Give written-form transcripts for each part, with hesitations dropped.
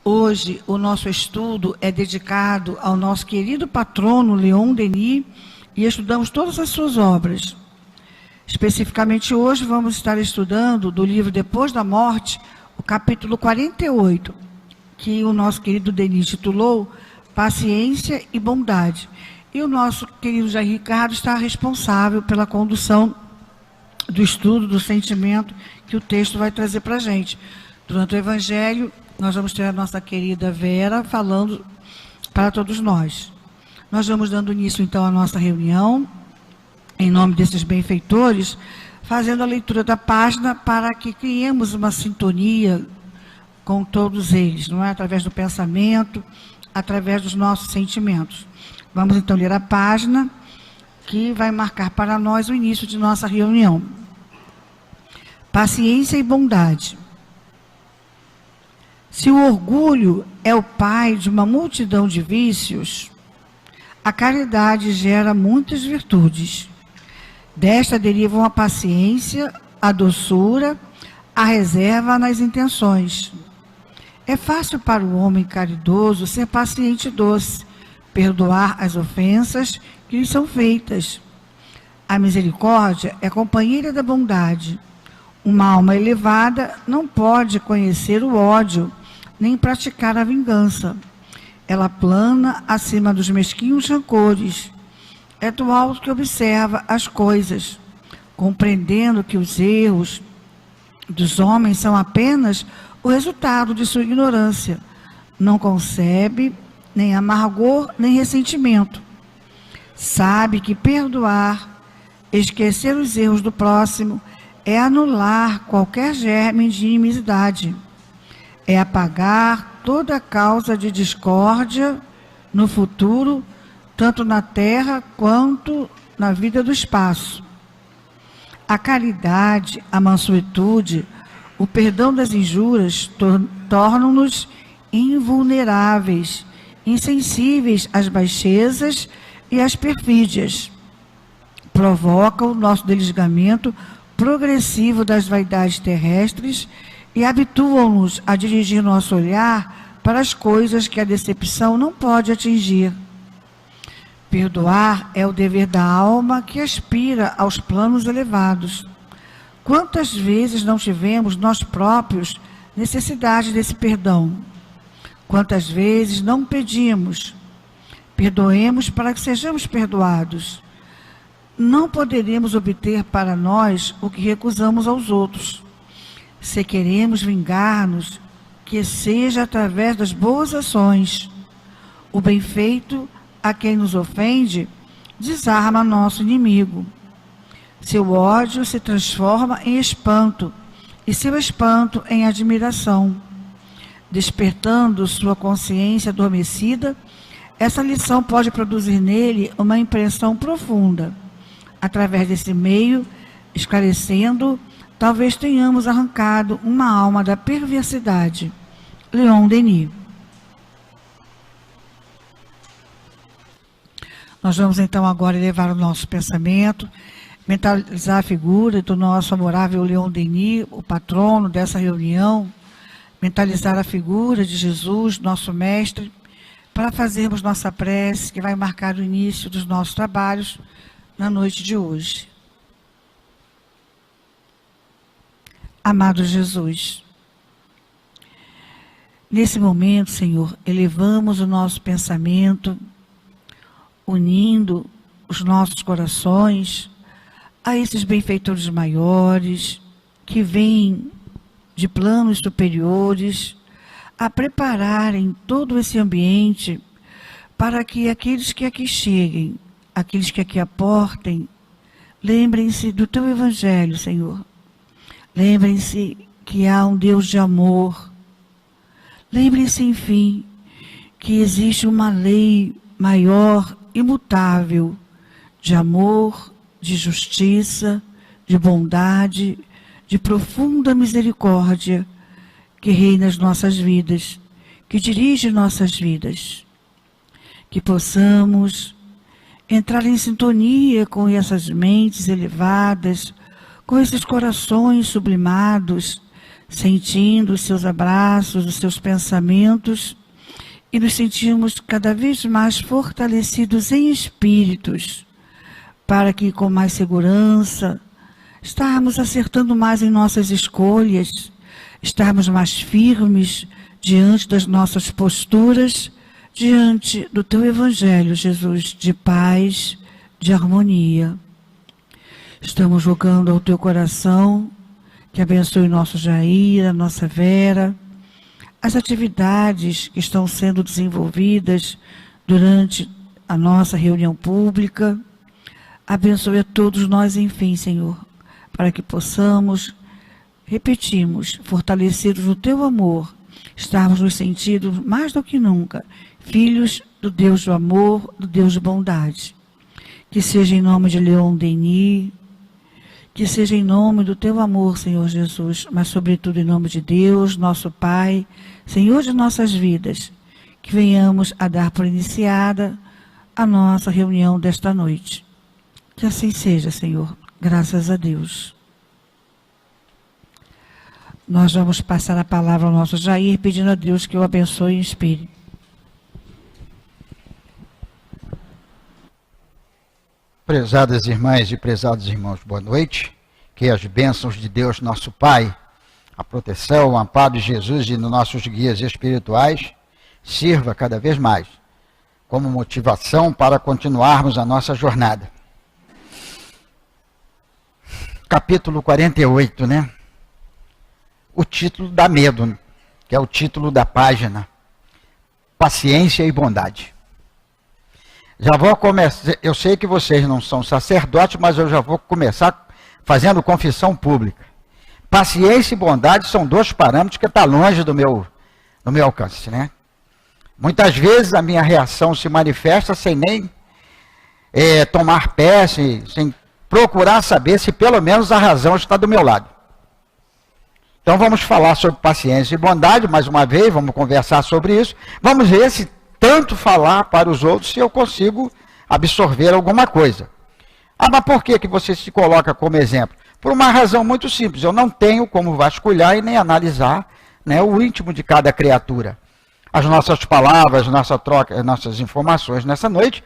Hoje, o nosso estudo é dedicado ao nosso querido patrono Leon Denis e estudamos todas as suas obras. Especificamente hoje, vamos estar estudando do livro Depois da Morte, o capítulo 48, que o nosso querido Denis titulou Paciência e Bondade. E o nosso querido Jair Ricardo está responsável pela condução do estudo, do sentimento que o texto vai trazer para a gente. Durante o Evangelho, nós vamos ter a nossa querida Vera falando para todos nós. Nós vamos dando início, então, à nossa reunião, em nome desses benfeitores, fazendo a leitura da página para que criemos uma sintonia com todos eles, não é? Através do pensamento, através dos nossos sentimentos. Vamos, então, ler a página que vai marcar para nós o início de nossa reunião. Paciência e bondade. Se o orgulho é o pai de uma multidão de vícios, a caridade gera muitas virtudes. Desta derivam a paciência, a doçura, a reserva nas intenções. É fácil para o homem caridoso ser paciente e doce, perdoar as ofensas que lhe são feitas. A misericórdia é companheira da bondade. Uma alma elevada não pode conhecer o ódio, nem praticar a vingança. Ela plana acima dos mesquinhos rancores. É do alto que observa as coisas, compreendendo que os erros dos homens são apenas o resultado de sua ignorância. Não concebe nem amargor, nem ressentimento. Sabe que perdoar, esquecer os erros do próximo, é anular qualquer germe de inimizade. É apagar toda causa de discórdia no futuro, tanto na terra quanto na vida do espaço. A caridade, a mansuetude, o perdão das injúrias tornam-nos invulneráveis, insensíveis às baixezas e às perfídias. Provocam o nosso desligamento progressivo das vaidades terrestres e habituam-nos a dirigir nosso olhar para as coisas que a decepção não pode atingir. Perdoar é o dever da alma que aspira aos planos elevados. Quantas vezes não tivemos nós próprios necessidade desse perdão? Quantas vezes não pedimos? Perdoemos para que sejamos perdoados. Não poderemos obter para nós o que recusamos aos outros. Se queremos vingar-nos, que seja através das boas ações. O bem feito a quem nos ofende desarma nosso inimigo. Seu ódio se transforma em espanto e seu espanto em admiração. Despertando sua consciência adormecida, essa lição pode produzir nele uma impressão profunda. Através desse meio, esclarecendo, talvez tenhamos arrancado uma alma da perversidade. Leon Denis. Nós vamos então agora elevar o nosso pensamento, mentalizar a figura do nosso amorável Leon Denis, o patrono dessa reunião, mentalizar a figura de Jesus, nosso mestre, para fazermos nossa prece, que vai marcar o início dos nossos trabalhos na noite de hoje. Amado Jesus, nesse momento, Senhor, elevamos o nosso pensamento, unindo os nossos corações a esses benfeitores maiores, que vêm de planos superiores, a prepararem todo esse ambiente para que aqueles que aqui cheguem, aqueles que aqui aportem, lembrem-se do Teu Evangelho, Senhor. Lembrem-se que há um Deus de amor. Lembrem-se, enfim, que existe uma lei maior, imutável, de amor, de justiça, de bondade, de profunda misericórdia, que reina as nossas vidas, que dirige nossas vidas. Que possamos entrar em sintonia com essas mentes elevadas, com esses corações sublimados, sentindo os seus abraços, os seus pensamentos, e nos sentimos cada vez mais fortalecidos em espíritos, para que com mais segurança estarmos acertando mais em nossas escolhas, estarmos mais firmes diante das nossas posturas, diante do teu Evangelho, Jesus, de paz, de harmonia. Estamos rogando ao teu coração que abençoe nosso Jair, a nossa Vera, as atividades que estão sendo desenvolvidas durante a nossa reunião pública. Abençoe a todos nós, enfim, Senhor, para que possamos, repetimos, fortalecidos no teu amor, estarmos nos sentindo mais do que nunca filhos do Deus do amor, do Deus de bondade. Que seja em nome de Leon Denis, que seja em nome do teu amor, Senhor Jesus, mas sobretudo em nome de Deus, nosso Pai, Senhor de nossas vidas, que venhamos a dar por iniciada a nossa reunião desta noite. Que assim seja, Senhor, graças a Deus. Nós vamos passar a palavra ao nosso Jair, pedindo a Deus que o abençoe e inspire. Prezadas irmãs e prezados irmãos, boa noite. Que as bênçãos de Deus, nosso Pai, a proteção, o amparo de Jesus e dos nossos guias espirituais sirva cada vez mais como motivação para continuarmos a nossa jornada. Capítulo 48, né? O título dá medo, que é o título da página. Paciência e bondade. Já vou começar, eu sei que vocês não são sacerdotes, mas eu já vou começar fazendo confissão pública. Paciência e bondade são dois parâmetros que estão longe do meu alcance, né? Muitas vezes a minha reação se manifesta sem nem tomar pé, sem procurar saber se pelo menos a razão está do meu lado. Então vamos falar sobre paciência e bondade, mais uma vez, vamos conversar sobre isso. Vamos ver se tanto falar para os outros, se eu consigo absorver alguma coisa. Ah, mas por que você se coloca como exemplo? Por uma razão muito simples, eu não tenho como vasculhar e nem analisar, né, o íntimo de cada criatura. As nossas palavras, nossa troca, nossas informações nessa noite,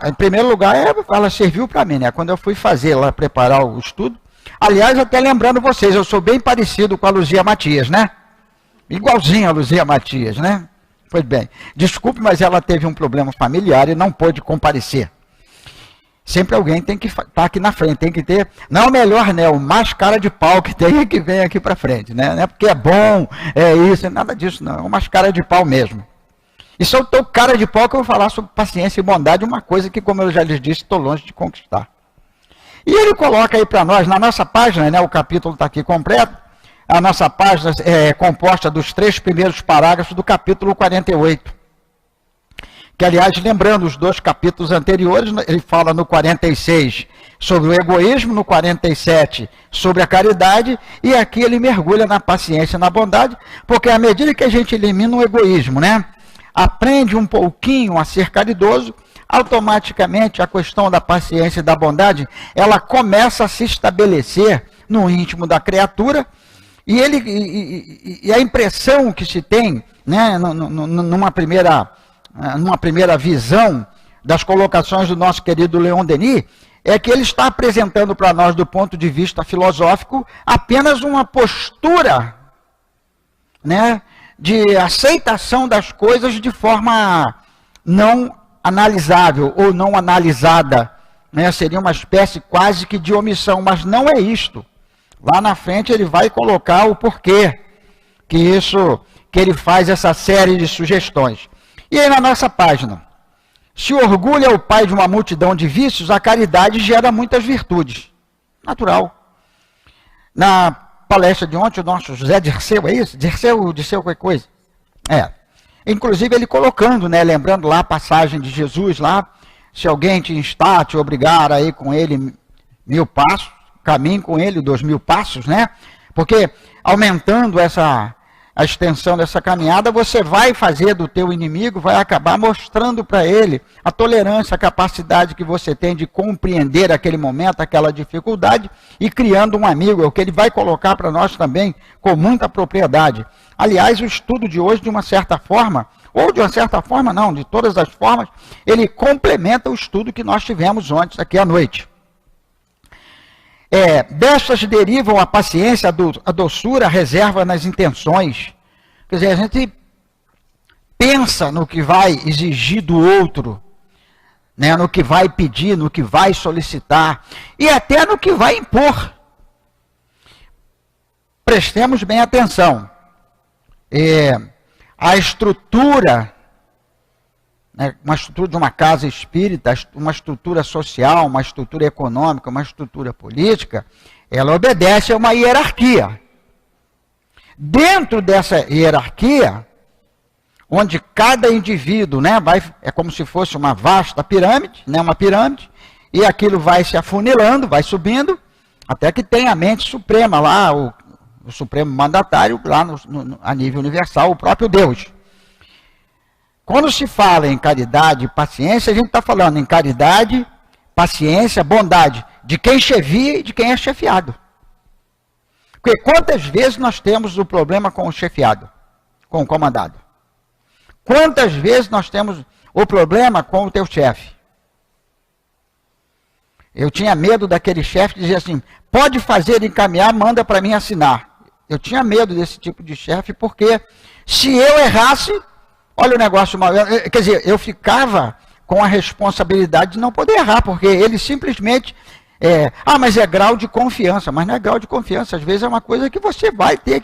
em primeiro lugar, ela serviu para mim, né? Quando eu fui fazer lá, preparar o estudo. Aliás, até lembrando vocês, eu sou bem parecido com a Luzia Matias, né? Igualzinho a Luzia Matias, né? Pois bem, desculpe, mas ela teve um problema familiar e não pôde comparecer. Sempre alguém tem que estar aqui na frente, tem que ter, não o melhor, né? O mais cara de pau que tem é que vem aqui para frente, né? Não é porque é bom, é isso, nada disso, não. É o mais cara de pau mesmo. E se eu estou cara de pau, que eu vou falar sobre paciência e bondade, uma coisa que, como eu já lhes disse, estou longe de conquistar. E ele coloca aí para nós, na nossa página, né? O capítulo está aqui completo. A nossa página é composta dos 3 primeiros parágrafos do capítulo 48. Que, aliás, lembrando os 2 capítulos anteriores, ele fala no 46 sobre o egoísmo, no 47 sobre a caridade, e aqui ele mergulha na paciência e na bondade, porque à medida que a gente elimina o egoísmo, né, aprende um pouquinho a ser caridoso, automaticamente a questão da paciência e da bondade, ela começa a se estabelecer no íntimo da criatura. E a impressão que se tem, né, numa primeira visão das colocações do nosso querido Leon Denis, é que ele está apresentando para nós, do ponto de vista filosófico, apenas uma postura, né, de aceitação das coisas de forma não analisável ou não analisada, né, seria uma espécie quase que de omissão, mas não é isto. Lá na frente ele vai colocar o porquê que ele faz essa série de sugestões. E aí na nossa página, se o orgulho é o pai de uma multidão de vícios, a caridade gera muitas virtudes. Natural. Na palestra de ontem, o nosso José Dirceu, é isso? Dirceu qualquer coisa? É. Inclusive ele colocando, né, lembrando lá a passagem de Jesus lá, se alguém te instar, te obrigar a ir com ele 1000 passos, caminhe com ele 2000 passos, né? Porque aumentando essa a extensão dessa caminhada, você vai fazer do teu inimigo, vai acabar mostrando para ele a tolerância, a capacidade que você tem de compreender aquele momento, aquela dificuldade, e criando um amigo, é o que ele vai colocar para nós também com muita propriedade. Aliás, o estudo de hoje, de uma certa forma, ou de uma certa forma não, de todas as formas, ele complementa o estudo que nós tivemos ontem aqui à noite. Destas derivam a paciência, a doçura, a reserva nas intenções. Quer dizer, a gente pensa no que vai exigir do outro, né, no que vai pedir, no que vai solicitar, e até no que vai impor. Prestemos bem atenção. A estrutura, né, uma estrutura de uma casa espírita, uma estrutura social, uma estrutura econômica, uma estrutura política, ela obedece a uma hierarquia. Dentro dessa hierarquia, onde cada indivíduo, né, é como se fosse uma vasta pirâmide, né, uma pirâmide, e aquilo vai se afunilando, vai subindo, até que tem a mente suprema lá, o supremo mandatário, lá a nível universal, o próprio Deus. Quando se fala em caridade e paciência, a gente está falando em caridade, paciência, bondade, de quem chefia e de quem é chefiado. Porque quantas vezes nós temos o problema com o chefiado, com o comandado? Quantas vezes nós temos o problema com o teu chefe? Eu tinha medo daquele chefe que dizia assim, pode fazer, encaminhar, manda para mim assinar. Eu tinha medo desse tipo de chefe, porque se eu errasse, olha o negócio mal. Quer dizer, eu ficava com a responsabilidade de não poder errar, porque ele simplesmente... mas é grau de confiança. Mas não é grau de confiança. Às vezes é uma coisa que você vai ter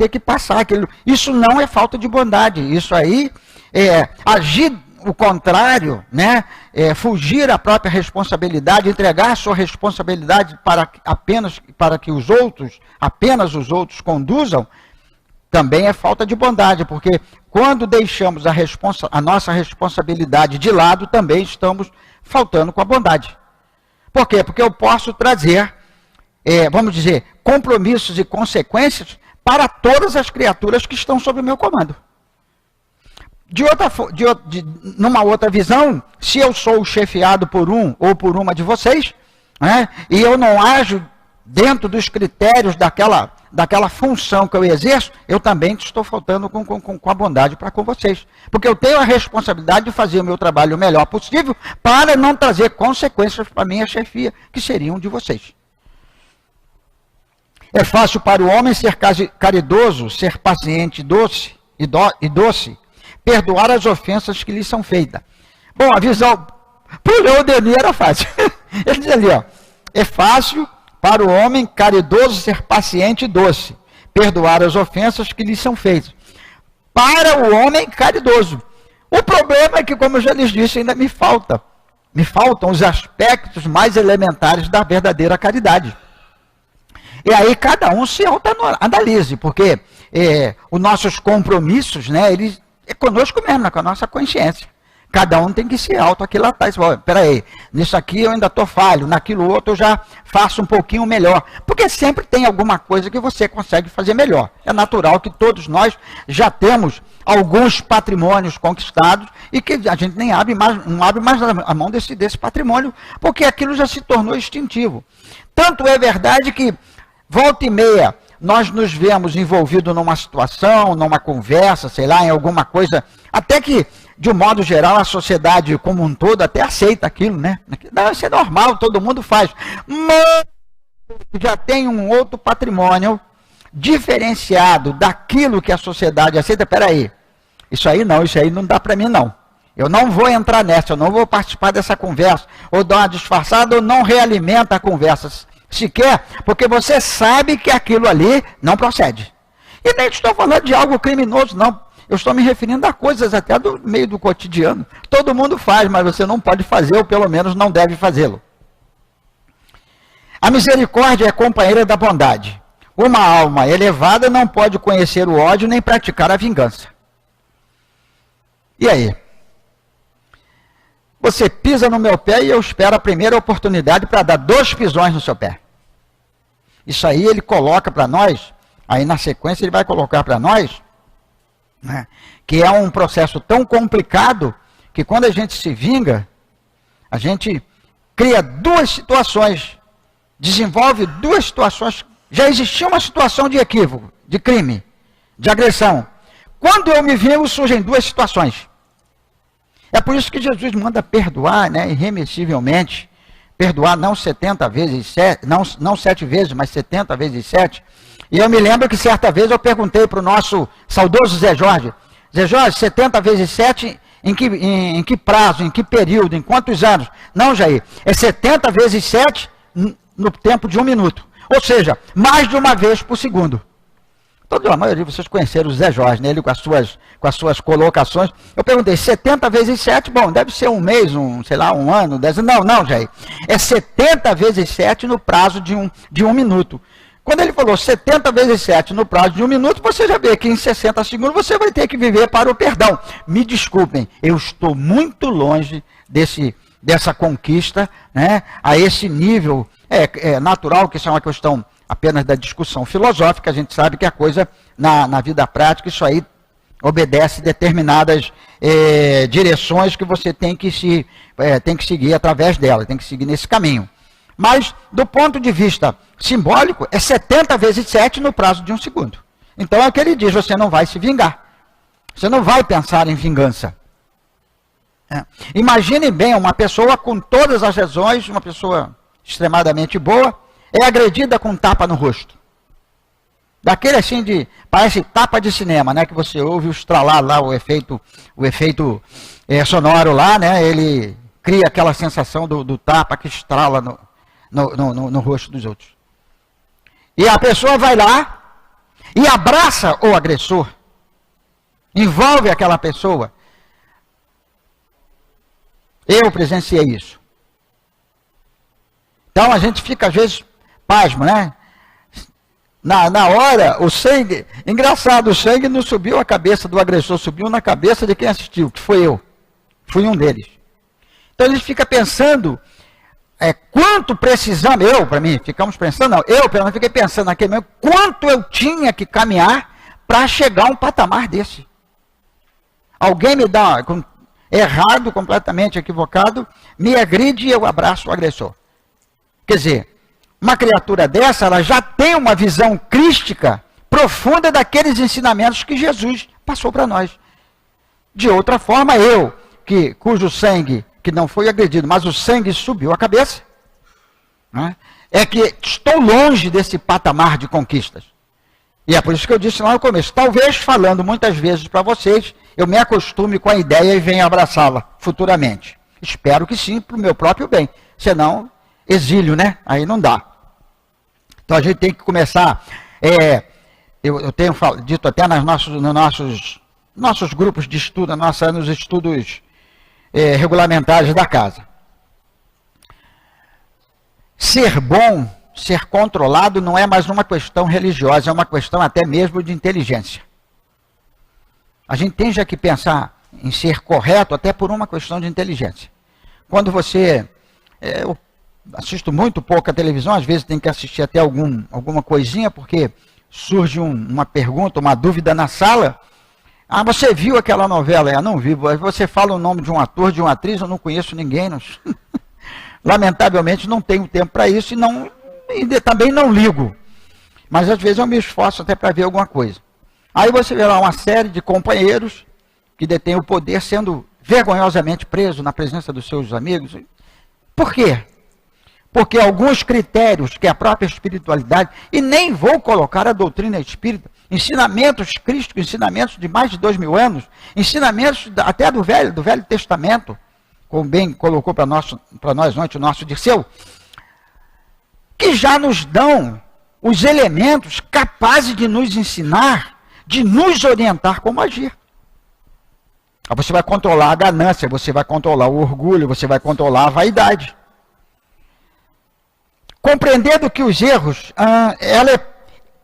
que passar. Aquilo. Isso não é falta de bondade. Isso aí é agir o contrário, né? Fugir à própria responsabilidade, entregar a sua responsabilidade apenas para que apenas os outros conduzam, também é falta de bondade, porque quando deixamos a nossa responsabilidade de lado, também estamos faltando com a bondade. Por quê? Porque eu posso trazer, vamos dizer, compromissos e consequências para todas as criaturas que estão sob o meu comando. Numa outra visão, se eu sou chefiado por um ou por uma de vocês, né, e eu não ajo dentro dos critérios daquela função que eu exerço, eu também estou faltando com a bondade para com vocês. Porque eu tenho a responsabilidade de fazer o meu trabalho o melhor possível para não trazer consequências para a minha chefia, que seriam de vocês. É fácil para o homem ser caridoso, ser paciente e doce, perdoar as ofensas que lhe são feitas. Bom, a visão para o Leon Denis era fácil. Ele diz ali, é fácil para o homem caridoso ser paciente e doce, perdoar as ofensas que lhe são feitas. Para o homem caridoso. O problema é que, como eu já lhes disse, ainda me faltam os aspectos mais elementares da verdadeira caridade. E aí cada um se autoanalise, porque os nossos compromissos, né, eles é conosco mesmo, com a nossa consciência. Cada um tem que se autoaquilatar. Espera aí, nisso aqui eu ainda estou falho, naquilo outro eu já faço um pouquinho melhor. Porque sempre tem alguma coisa que você consegue fazer melhor. É natural que todos nós já temos alguns patrimônios conquistados e que a gente não abre mais a mão desse patrimônio, porque aquilo já se tornou instintivo. Tanto é verdade que, volta e meia, nós nos vemos envolvidos numa situação, numa conversa, sei lá, em alguma coisa, até que, de um modo geral, a sociedade como um todo até aceita aquilo, né? Não, isso é normal, todo mundo faz. Mas já tem um outro patrimônio diferenciado daquilo que a sociedade aceita. Peraí, isso aí não dá para mim não. Eu não vou entrar nessa, eu não vou participar dessa conversa, ou dar uma disfarçada, ou não realimenta a conversa sequer, porque você sabe que aquilo ali não procede. E nem estou falando de algo criminoso, não. Eu estou me referindo a coisas até do meio do cotidiano. Todo mundo faz, mas você não pode fazer, ou pelo menos não deve fazê-lo. A misericórdia é companheira da bondade. Uma alma elevada não pode conhecer o ódio nem praticar a vingança. E aí? Você pisa no meu pé e eu espero a primeira oportunidade para dar 2 pisões no seu pé. Isso aí ele coloca para nós Aí na sequência ele vai colocar para nós, né, que é um processo tão complicado que quando a gente se vinga, a gente cria duas situações, desenvolve duas situações. Já existia uma situação de equívoco, de crime, de agressão. Quando eu me vingo, surgem duas situações. É por isso que Jesus manda perdoar, né, irremissivelmente. Perdoar não 70 vezes 7, não 7 vezes, mas 70 vezes 7. E eu me lembro que certa vez eu perguntei para o nosso saudoso Zé Jorge, 70 vezes 7, em que prazo, em que período, em quantos anos? Não, Jair, é 70 vezes 7 no tempo de 1 minuto. Ou seja, mais de uma vez por segundo. A maioria de vocês conheceram o Zé Jorge, né? Ele com as suas colocações. Eu perguntei, 70 vezes 7, bom, deve ser um mês, sei lá, um ano, 10 anos. Não, Jair. É 70 vezes 7 no prazo de um minuto. Quando ele falou 70 vezes 7 no prazo de 1 minuto, você já vê que em 60 segundos você vai ter que viver para o perdão. Me desculpem, eu estou muito longe dessa conquista, né? A esse nível. É natural que isso é uma questão apenas da discussão filosófica, a gente sabe que a coisa, na vida prática, isso aí obedece determinadas direções que você tem que seguir através dela, tem que seguir nesse caminho. Mas, do ponto de vista simbólico, é 70 vezes 7 no prazo de 1 segundo. Então é o que ele diz, você não vai se vingar. Você não vai pensar em vingança. Imagine bem uma pessoa com todas as razões, uma pessoa extremadamente boa, é agredida com um tapa no rosto. Daquele assim parece tapa de cinema, né? Que você ouve o estralar lá, o efeito sonoro lá, né? Ele cria aquela sensação do tapa que estrala no rosto dos outros. E a pessoa vai lá e abraça o agressor. Envolve aquela pessoa. Eu presenciei isso. Então a gente fica às vezes pasmo, né? Na hora, o sangue, engraçado, o sangue não subiu a cabeça do agressor, subiu na cabeça de quem assistiu, que foi eu. Fui um deles. Então a gente fica pensando, quanto precisamos, ficamos pensando, não, eu pelo menos fiquei pensando naquele momento, quanto eu tinha que caminhar para chegar a um patamar desse. Alguém me dá, errado, completamente equivocado, me agride e eu abraço o agressor. Quer dizer, uma criatura dessa, ela já tem uma visão crística profunda daqueles ensinamentos que Jesus passou para nós. De outra forma, eu, cujo sangue, que não foi agredido, mas o sangue subiu a cabeça, né, é que estou longe desse patamar de conquistas. E é por isso que eu disse lá no começo, talvez falando muitas vezes para vocês, eu me acostume com a ideia e venha abraçá-la futuramente. Espero que sim, para o meu próprio bem. Senão, exílio, né? Aí não dá. Então a gente tem que começar, eu tenho dito até nos nossos grupos de estudo, nos estudos regulamentares da casa. Ser bom, ser controlado não é mais uma questão religiosa, é uma questão até mesmo de inteligência. A gente tem já que pensar em ser correto até por uma questão de inteligência. Quando você... eu assisto muito pouco a televisão, às vezes tem que assistir até alguma coisinha, porque surge uma pergunta, uma dúvida na sala. Ah, você viu aquela novela? Não vi. Você fala o nome de um ator, de uma atriz, eu não conheço ninguém. Não... Lamentavelmente não tenho tempo para isso e também não ligo. Mas às vezes eu me esforço até para ver alguma coisa. Aí você vê lá uma série de companheiros que detêm o poder sendo vergonhosamente preso na presença dos seus amigos. Por quê? Porque alguns critérios que a própria espiritualidade, e nem vou colocar a doutrina espírita, ensinamentos crísticos, ensinamentos de mais de 2000 anos, ensinamentos até do Velho Testamento, como bem colocou para nós ontem o nosso Dirceu, que já nos dão os elementos capazes de nos ensinar, de nos orientar como agir. Você vai controlar a ganância, você vai controlar o orgulho, você vai controlar a vaidade. Compreendendo que os erros,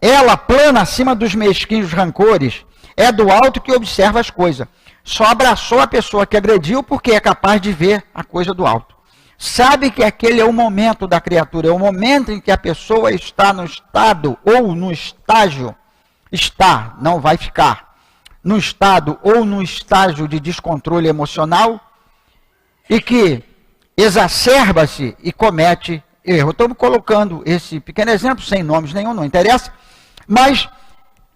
ela plana acima dos mesquinhos rancores, é do alto que observa as coisas. Só abraçou a pessoa que agrediu porque é capaz de ver a coisa do alto. Sabe que aquele é o momento da criatura, é o momento em que a pessoa está no estado ou no estágio está, não vai ficar, no estado ou no estágio de descontrole emocional e que exacerba-se e comete erro. Estou colocando esse pequeno exemplo, sem nomes nenhum, não interessa, mas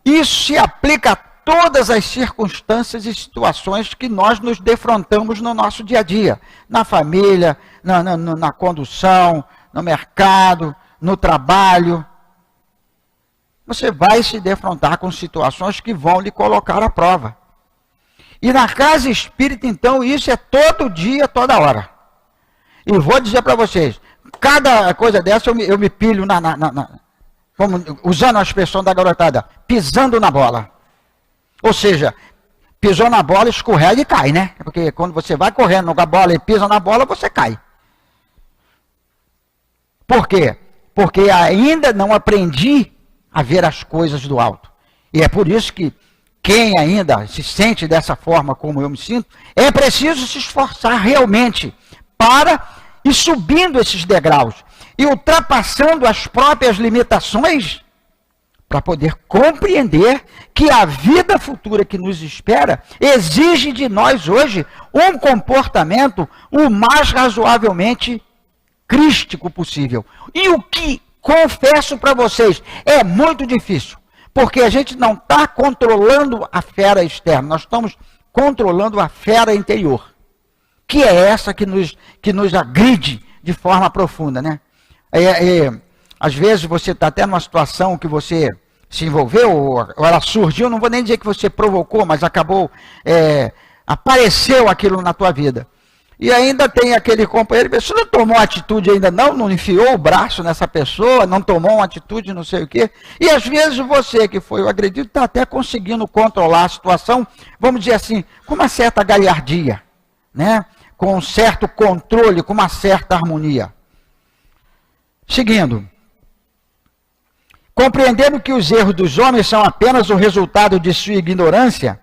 isso se aplica a todas as circunstâncias e situações que nós nos defrontamos no nosso dia a dia, na família, na condução, no mercado, no trabalho. Você vai se defrontar com situações que vão lhe colocar à prova. E na casa espírita, então, isso é todo dia, toda hora. E vou dizer para vocês, cada coisa dessa eu me pilho usando a expressão da garotada, pisando na bola. Ou seja, pisou na bola, escorrega e cai, né? Porque quando você vai correndo com a bola e pisa na bola, você cai. Por quê? Porque ainda não aprendi a ver as coisas do alto. E é por isso que quem ainda se sente dessa forma como eu me sinto, é preciso se esforçar realmente para ir subindo esses degraus e ultrapassando as próprias limitações para poder compreender que a vida futura que nos espera exige de nós hoje um comportamento o mais razoavelmente crístico possível. E o que, confesso para vocês, é muito difícil, porque a gente não está controlando a fera externa, nós estamos controlando a fera interior, que é essa que nos agride de forma profunda, né? Às vezes você está até numa situação que você se envolveu, ou ela surgiu, não vou nem dizer que você provocou, mas acabou, apareceu aquilo na tua vida. E ainda tem aquele companheiro, você não tomou atitude ainda não enfiou o braço nessa pessoa, não tomou uma atitude não sei o quê. E às vezes você que foi o agredido está até conseguindo controlar a situação, vamos dizer assim, com uma certa galhardia, né? Com um certo controle, com uma certa harmonia. Seguindo. Compreendendo que os erros dos homens são apenas o resultado de sua ignorância,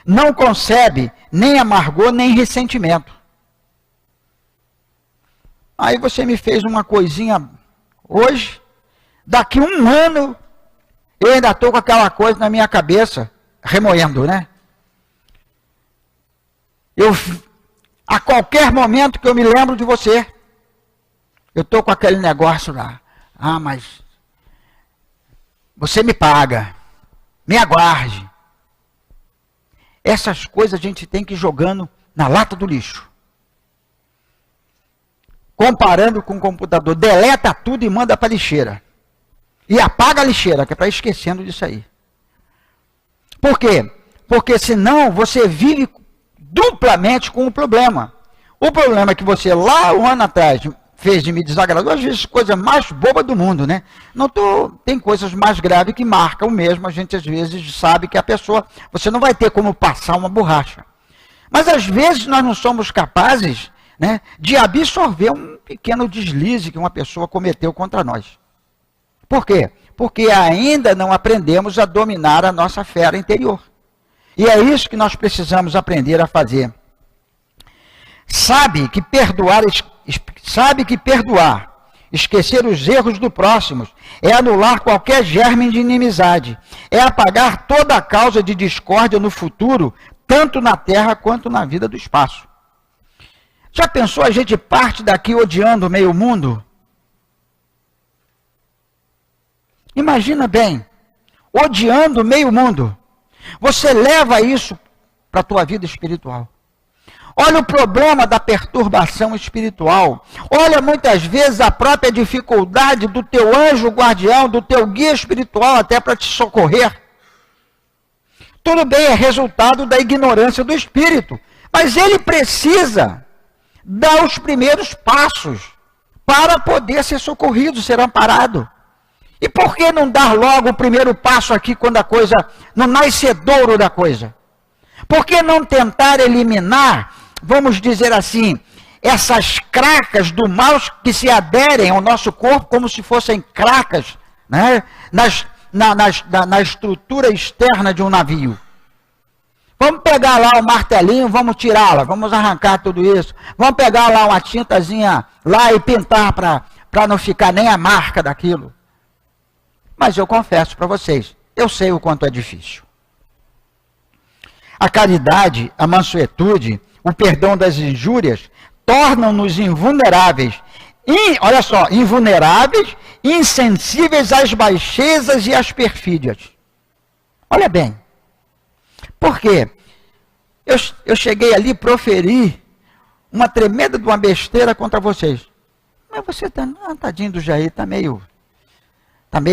não concebe nem amargor nem ressentimento. Aí você me fez uma coisinha hoje, daqui um ano eu ainda estou com aquela coisa na minha cabeça, remoendo, né? A qualquer momento que eu me lembro de você, eu estou com aquele negócio lá. Ah, mas você me paga, me aguarde. Essas coisas a gente tem que ir jogando na lata do lixo. Comparando com o computador, deleta tudo e manda para a lixeira. E apaga a lixeira, que é para ir esquecendo disso aí. Por quê? Porque senão você vive duplamente com o problema. O problema é que você lá um ano atrás fez de me desagradou, às vezes coisa mais boba do mundo, né? Tem coisas mais graves que marcam mesmo, a gente às vezes sabe que a pessoa, você não vai ter como passar uma borracha. Mas às vezes nós não somos capazes, né, de absorver um pequeno deslize que uma pessoa cometeu contra nós. Por quê? Porque ainda não aprendemos a dominar a nossa fera interior. E é isso que nós precisamos aprender a fazer. Sabe que perdoar, esquecer os erros do próximo, é anular qualquer germe de inimizade, é apagar toda a causa de discórdia no futuro, tanto na terra quanto na vida do espaço. Já pensou a gente parte daqui odiando meio mundo? Imagina bem, odiando meio mundo. Você leva isso para a tua vida espiritual. Olha o problema da perturbação espiritual. Olha muitas vezes a própria dificuldade do teu anjo guardião, do teu guia espiritual até para te socorrer. Tudo bem, é resultado da ignorância do espírito. Mas ele precisa dar os primeiros passos para poder ser socorrido, ser amparado. E por que não dar logo o primeiro passo aqui quando a coisa, no nascedouro da coisa? Por que não tentar eliminar, vamos dizer assim, essas cracas do mal que se aderem ao nosso corpo como se fossem cracas, né, na estrutura externa de um navio? Vamos pegar lá o martelinho, vamos tirá-la, vamos arrancar tudo isso. Vamos pegar lá uma tintazinha lá e pintar para não ficar nem a marca daquilo. Mas eu confesso para vocês, Eu sei o quanto é difícil. A caridade, a mansuetude, o perdão das injúrias tornam-nos invulneráveis. Olha só, invulneráveis, insensíveis às baixezas e às perfídias. Olha bem. Por quê? Eu cheguei ali e proferi uma tremenda de uma besteira contra vocês. Mas você está, tadinho do Jair, está meio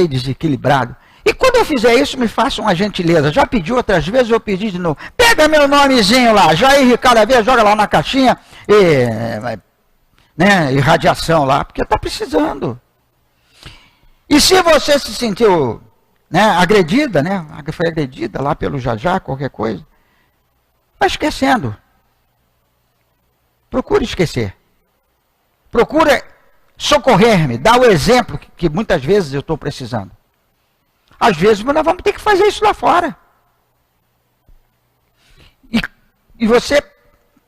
desequilibrado. E quando eu fizer isso, me faça uma gentileza. Já pedi outras vezes, eu pedi de novo. Pega meu nomezinho lá, Jair Ricardo Aveia, joga lá na caixinha e radiação lá, porque está precisando. E se você se sentiu agredida, foi agredida lá pelo Jajá, qualquer coisa, vai esquecendo. Procure esquecer. Procure socorrer-me, dar o exemplo que muitas vezes eu estou precisando. Às vezes nós vamos ter que fazer isso lá fora. E você,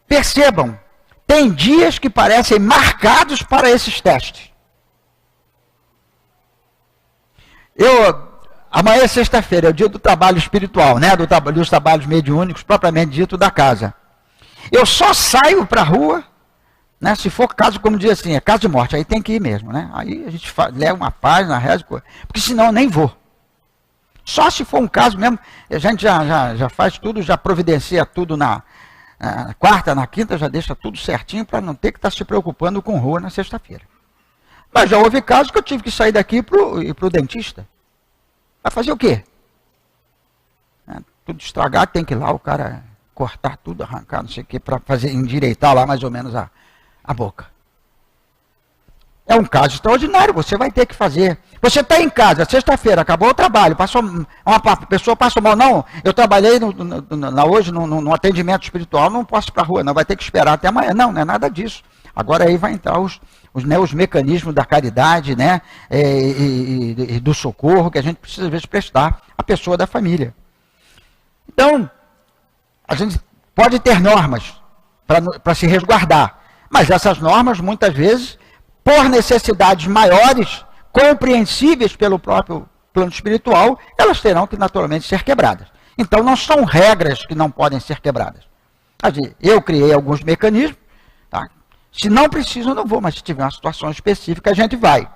percebam, tem dias que parecem marcados para esses testes. Amanhã é sexta-feira, é o dia do trabalho espiritual, dos trabalhos mediúnicos, propriamente dito, da casa. Eu só saio para a rua, se for caso, como diz assim, é caso de morte, aí tem que ir mesmo, Aí a gente leva uma página, reza, porque senão eu nem vou. Só se for um caso mesmo, a gente já faz tudo, já providencia tudo na quarta, na quinta, já deixa tudo certinho para não ter que estar se preocupando com rua na sexta-feira. Mas já houve casos que eu tive que sair daqui e ir para o dentista. Vai fazer o quê? Tudo estragado, tem que ir lá, o cara cortar tudo, arrancar, não sei o quê, para endireitar lá mais ou menos a boca. É um caso extraordinário, você vai ter que fazer. Você está em casa, sexta-feira, acabou o trabalho, uma pessoa passou mal. Não, eu trabalhei hoje no atendimento espiritual, não posso ir para a rua, não, vai ter que esperar até amanhã. Não é nada disso. Agora aí vai entrar os mecanismos da caridade, e do socorro que a gente precisa, às vezes, prestar à pessoa da família. Então, a gente pode ter normas para se resguardar, mas essas normas, muitas vezes, por necessidades maiores, compreensíveis pelo próprio plano espiritual, elas terão que naturalmente ser quebradas. Então não são regras que não podem ser quebradas. Eu criei alguns mecanismos, se não preciso eu não vou, mas se tiver uma situação específica a gente vai.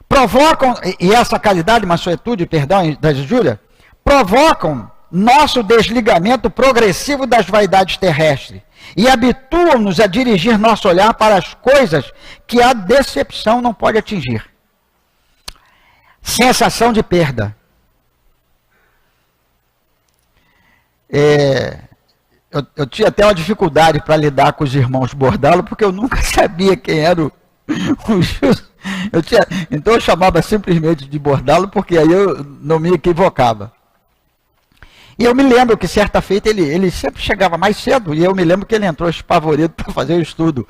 Provocam, e essa caridade, mansuetude, perdão das injúrias, provocam nosso desligamento progressivo das vaidades terrestres e habituam-nos a dirigir nosso olhar para as coisas que a decepção não pode atingir. Sensação de perda. Eu tinha até uma dificuldade para lidar com os irmãos Bordalo, porque eu nunca sabia quem era o justo. Então eu chamava simplesmente de Bordalo, porque aí eu não me equivocava. E eu me lembro que certa feita ele sempre chegava mais cedo, e eu me lembro que ele entrou espavorido para fazer o estudo.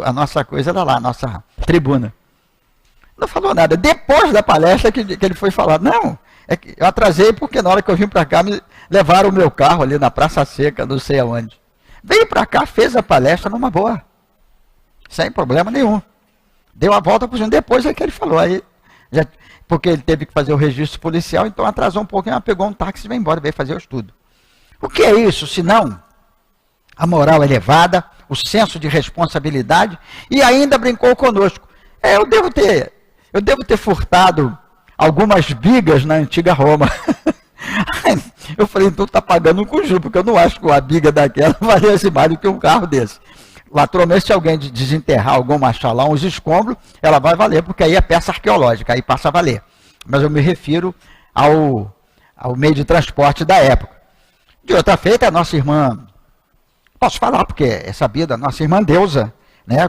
A nossa coisa era lá, a nossa tribuna. Não falou nada. Depois da palestra que ele foi falar, não, eu atrasei porque na hora que eu vim para cá, me levaram o meu carro ali na Praça Seca, não sei aonde. Veio para cá, fez a palestra numa boa, sem problema nenhum. Deu a volta por cima, depois é que ele falou, aí porque ele teve que fazer o registro policial, então atrasou um pouquinho, ela pegou um táxi e veio embora, veio fazer o estudo. O que é isso, senão a moral elevada, o senso de responsabilidade, e ainda brincou conosco. Eu devo ter furtado algumas bigas na antiga Roma. Eu falei, então está pagando com juros, porque eu não acho que uma biga daquela valesse mais do que um carro desse. Naturalmente, se alguém desenterrar alguma, achar lá uns escombros, ela vai valer, porque aí é peça arqueológica, aí passa a valer. Mas eu me refiro ao meio de transporte da época. De outra feita, a nossa irmã, posso falar, porque é sabido, a nossa irmã Deusa,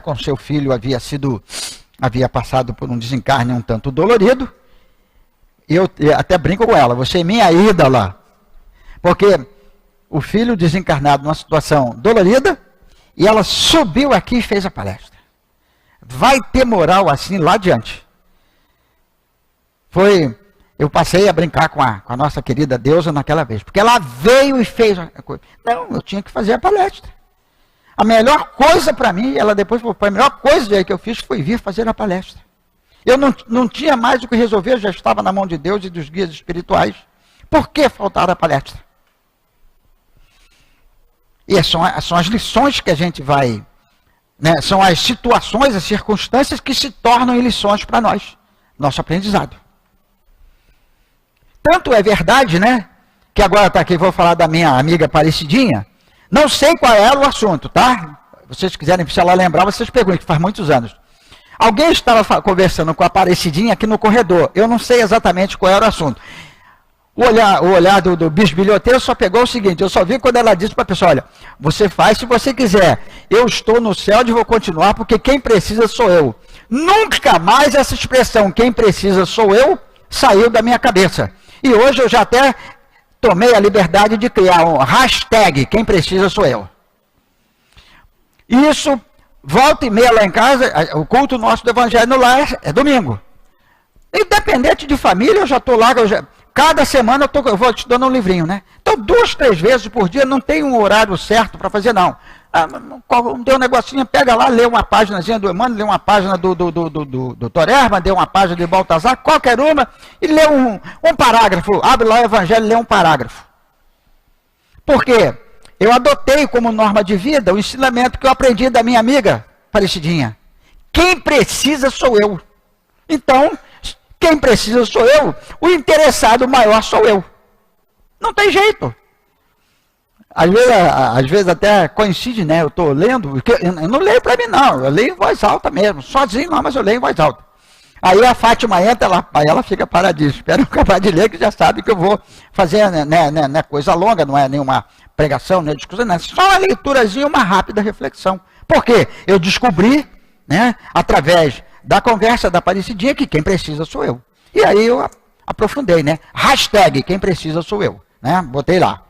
com seu filho havia passado por um desencarne um tanto dolorido, e eu até brinco com ela, você é minha ídola, porque o filho desencarnado numa situação dolorida, e ela subiu aqui e fez a palestra. Vai ter moral assim lá adiante. Eu passei a brincar com a nossa querida Deusa naquela vez, porque ela veio e fez a coisa. Não, eu tinha que fazer a palestra. A melhor coisa para mim, ela depois falou, a melhor coisa que eu fiz foi vir fazer a palestra. Eu não tinha mais o que resolver, já estava na mão de Deus e dos guias espirituais. Por que faltar a palestra? E são as lições que a gente vai, né, são as situações, as circunstâncias que se tornam em lições para nós, nosso aprendizado. Tanto é verdade, né, que agora está aqui, vou falar da minha amiga Aparecidinha, não sei qual era o assunto, tá? Vocês quiserem, se ela lembrar, vocês perguntem, que faz muitos anos. Alguém estava conversando com a Aparecidinha aqui no corredor, eu não sei exatamente qual era o assunto. O olhar do bisbilhoteiro só pegou o seguinte, eu só vi quando ela disse para a pessoa, olha, você faz se você quiser, eu estou no céu e vou continuar, porque quem precisa sou eu. Nunca mais essa expressão, quem precisa sou eu, saiu da minha cabeça. E hoje eu já até tomei a liberdade de criar um hashtag, quem precisa sou eu. Isso, volta e meia lá em casa, o culto nosso do Evangelho no Lar é domingo. Independente de família, eu já estou lá, cada semana eu vou te dando um livrinho, né? Então, 2, 3 vezes por dia, não tem um horário certo para fazer, não. Deu um negocinho, pega lá, lê uma páginazinha do Emmanuel, lê uma página do Dr. Herman, lê uma página de Baltazar, qualquer uma, e lê um parágrafo. Abre lá o Evangelho e lê um parágrafo. Por quê? Eu adotei como norma de vida o ensinamento que eu aprendi da minha amiga Aparecidinha. Quem precisa sou eu. Então, quem precisa sou eu, o interessado maior sou eu. Não tem jeito. Às vezes até coincide, né? Eu estou lendo, eu não leio para mim não, eu leio em voz alta mesmo, sozinho não, mas eu leio em voz alta. Aí a Fátima entra, ela fica paradinha, espera eu acabar de ler, que já sabe que eu vou fazer, né, coisa longa, não é nenhuma pregação, nem discussão, não é só uma leiturazinha, uma rápida reflexão. Por quê? Eu descobri, né, através da conversa da Aparecidinha, que quem precisa sou eu. E aí eu aprofundei, né? Hashtag, quem precisa sou eu, né? Botei lá.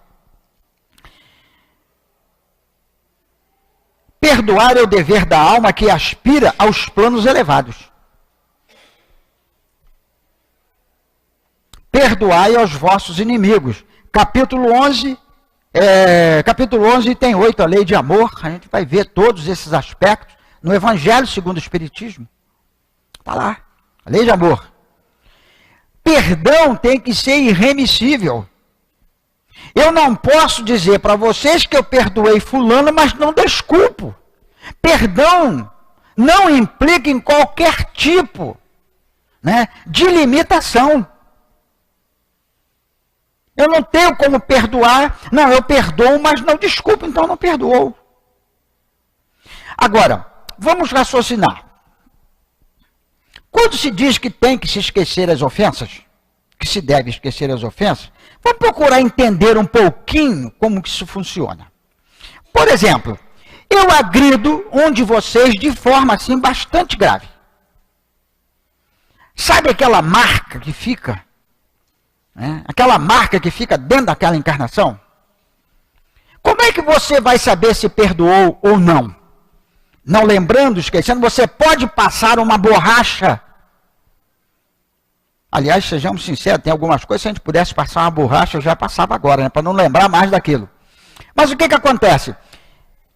Perdoar é o dever da alma que aspira aos planos elevados. Perdoai aos vossos inimigos. Capítulo 11, tem 8, a lei de amor. A gente vai ver todos esses aspectos no Evangelho segundo o Espiritismo. Está lá, a lei de amor. Perdão tem que ser irremissível. Eu não posso dizer para vocês que eu perdoei fulano, mas não desculpo. Perdão não implica em qualquer tipo, né, de limitação. Eu não tenho como perdoar. Não, eu perdoo, mas não desculpo, então não perdoou. Agora, vamos raciocinar. Quando se diz que tem que se esquecer as ofensas, que se deve esquecer as ofensas, vamos procurar entender um pouquinho como que isso funciona. Por exemplo, eu agrido um de vocês de forma assim bastante grave. Sabe aquela marca que fica? Né? Aquela marca que fica dentro daquela encarnação? Como é que você vai saber se perdoou ou não? Não lembrando, esquecendo, você pode passar uma borracha. Aliás, sejamos sinceros, tem algumas coisas, se a gente pudesse passar uma borracha, eu já passava agora, né, para não lembrar mais daquilo. Mas o que acontece?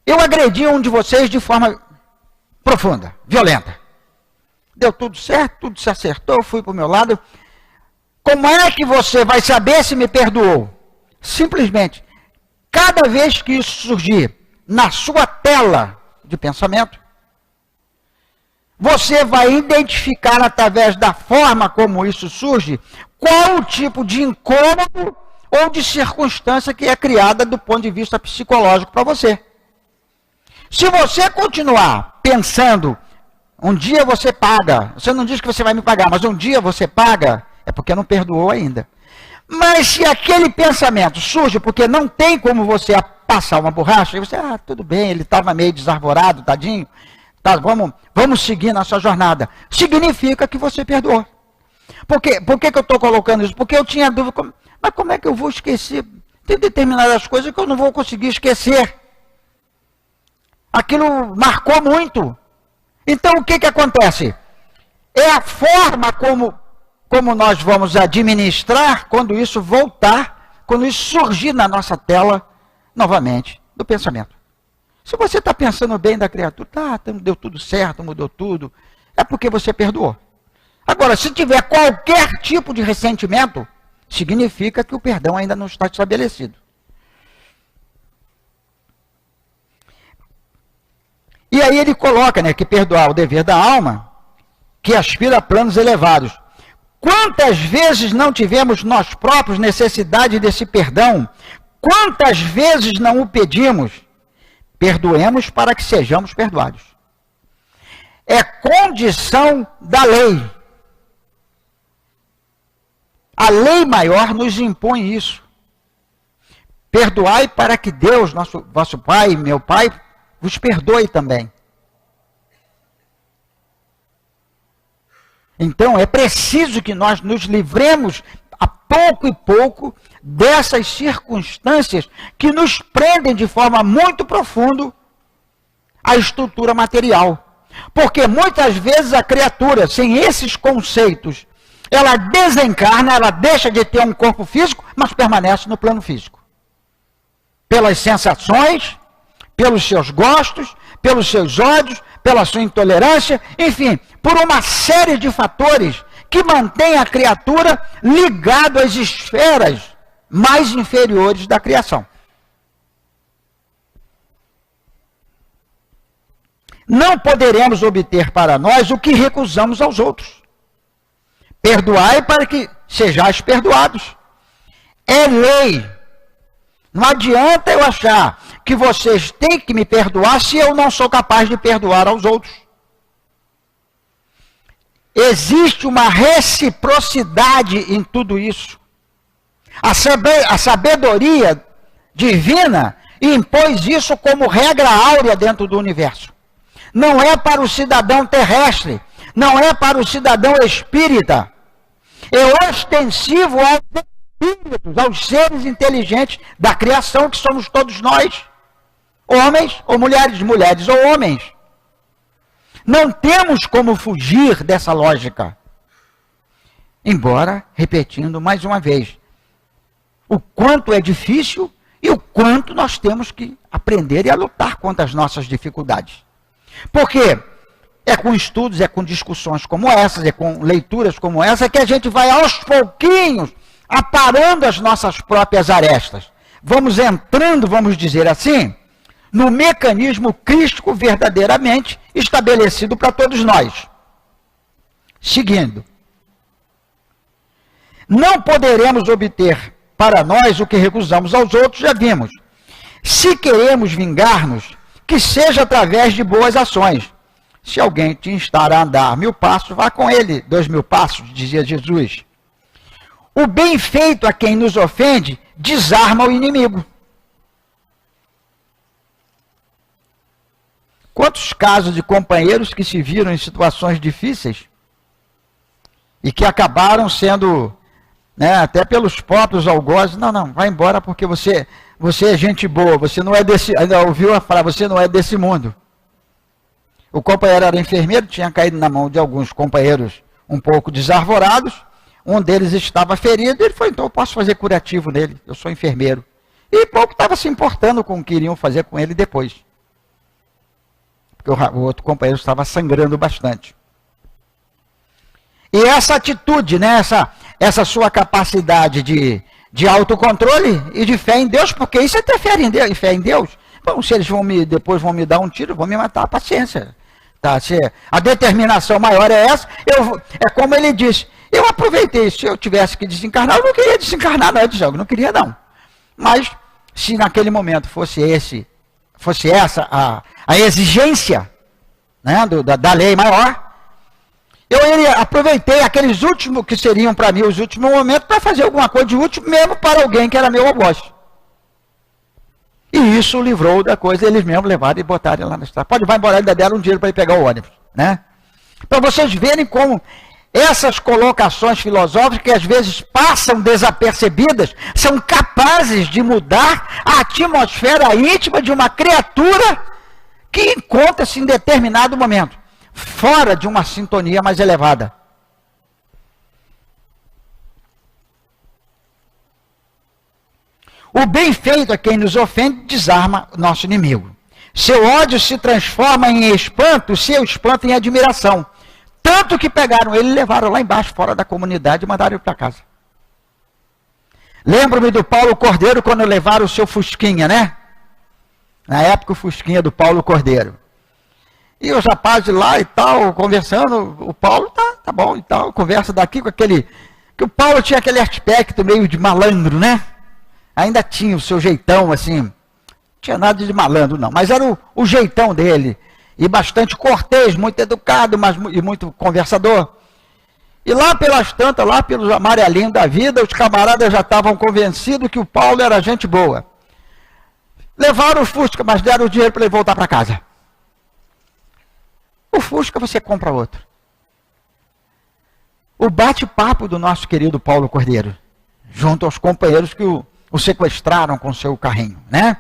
Eu agredi um de vocês de forma profunda, violenta. Deu tudo certo, tudo se acertou, fui para o meu lado. Como é que você vai saber se me perdoou? Simplesmente, cada vez que isso surgir na sua tela de pensamento, você vai identificar através da forma como isso surge, qual o tipo de incômodo ou de circunstância que é criada do ponto de vista psicológico para você. Se você continuar pensando, um dia você paga, você não diz que você vai me pagar, mas um dia você paga, é porque não perdoou ainda. Mas se aquele pensamento surge porque não tem como você passar uma borracha, e você, tudo bem, ele estava meio desarvorado, tadinho, tá, vamos seguir na sua jornada. Significa que você perdoou. Por que eu estou colocando isso? Porque eu tinha dúvida, mas como é que eu vou esquecer? Tem determinadas coisas que eu não vou conseguir esquecer. Aquilo marcou muito. Então o que acontece? É a forma como nós vamos administrar quando isso voltar, quando isso surgir na nossa tela novamente, do pensamento. Se você está pensando bem da criatura, deu tudo certo, mudou tudo, é porque você perdoou. Agora, se tiver qualquer tipo de ressentimento, significa que o perdão ainda não está estabelecido. E aí ele coloca, né, que perdoar o dever da alma, que aspira a planos elevados. Quantas vezes não tivemos nós próprios necessidade desse perdão? Quantas vezes não o pedimos? Perdoemos para que sejamos perdoados. É condição da lei. A lei maior nos impõe isso. Perdoai para que Deus, vosso Pai, meu Pai, vos perdoe também. Então, é preciso que nós nos livremos a pouco e pouco dessas circunstâncias que nos prendem de forma muito profunda à estrutura material. Porque muitas vezes a criatura, sem esses conceitos, ela desencarna, ela deixa de ter um corpo físico, mas permanece no plano físico. Pelas sensações, pelos seus gostos, pelos seus ódios, pela sua intolerância, enfim, por uma série de fatores que mantém a criatura ligado às esferas mais inferiores da criação. Não poderemos obter para nós o que recusamos aos outros. Perdoai para que sejais perdoados. É lei. Não adianta eu achar que vocês têm que me perdoar se eu não sou capaz de perdoar aos outros. Existe uma reciprocidade em tudo isso. A sabedoria divina impôs isso como regra áurea dentro do universo. Não é para o cidadão terrestre, não é para o cidadão espírita. É ostensivo aos espíritos, aos seres inteligentes da criação, que somos todos nós. Homens ou mulheres, mulheres ou homens. Não temos como fugir dessa lógica. Embora, repetindo mais uma vez, o quanto é difícil e o quanto nós temos que aprender e a lutar contra as nossas dificuldades. Porque é com estudos, é com discussões como essas, é com leituras como essa, que a gente vai aos pouquinhos aparando as nossas próprias arestas. Vamos entrando, vamos dizer assim, no mecanismo crístico verdadeiramente estabelecido para todos nós. Seguindo. Não poderemos obter para nós o que recusamos aos outros, já vimos. Se queremos vingar-nos, que seja através de boas ações. Se alguém te instar a andar 1000 passos, vá com ele 2000 passos, dizia Jesus. O bem feito a quem nos ofende desarma o inimigo. Quantos casos de companheiros que se viram em situações difíceis e que acabaram sendo, né, até pelos próprios algozes, não, vai embora porque você é gente boa, você não é desse, ainda ouviu a frase, você não é desse mundo. O companheiro era enfermeiro, tinha caído na mão de alguns companheiros um pouco desarvorados, um deles estava ferido, ele falou, então eu posso fazer curativo nele, eu sou enfermeiro. E pouco estava se importando com o que iriam fazer com ele depois. Porque o outro companheiro estava sangrando bastante. E essa atitude, né, essa sua capacidade de autocontrole e de fé em Deus, porque isso é ter fé em Deus. Bom, se eles depois vão me dar um tiro, vão me matar, paciência. Tá? Se a determinação maior é essa, é como ele disse, eu aproveitei, se eu tivesse que desencarnar, eu não queria desencarnar antes, eu não queria não. Mas, se naquele momento fosse essa a exigência, né, da lei maior, eu aproveitei aqueles últimos, que seriam para mim os últimos momentos, para fazer alguma coisa de útil, mesmo para alguém que era meu algoz. E isso livrou da coisa, eles mesmos levaram e botaram lá na estrada. Vai embora, ainda deram um dinheiro para ele pegar o ônibus, né? Para vocês verem como essas colocações filosóficas, que às vezes passam desapercebidas, são capazes de mudar a atmosfera íntima de uma criatura que encontra-se em determinado momento fora de uma sintonia mais elevada. O bem feito a quem nos ofende desarma nosso inimigo. Seu ódio se transforma em espanto, seu espanto em admiração. Tanto que pegaram ele e levaram lá embaixo, fora da comunidade, e mandaram ele para casa. Lembro-me do Paulo Cordeiro, quando levaram o seu Fusquinha, né? Na época, o Fusquinha do Paulo Cordeiro. E os rapazes lá e tal, conversando, o Paulo, tá bom e tal, conversa daqui com aquele... Que o Paulo tinha aquele aspecto meio de malandro, né? Ainda tinha o seu jeitão, assim, não tinha nada de malandro, não, mas era o jeitão dele. E bastante cortês, muito educado, mas e muito conversador. E lá pelas tantas, lá pelos amarelinhos da vida, os camaradas já estavam convencidos que o Paulo era gente boa. Levaram o Fusca, mas deram o dinheiro para ele voltar para casa. O Fusca você compra outro. O bate-papo do nosso querido Paulo Cordeiro, junto aos companheiros que o sequestraram com seu carrinho, né?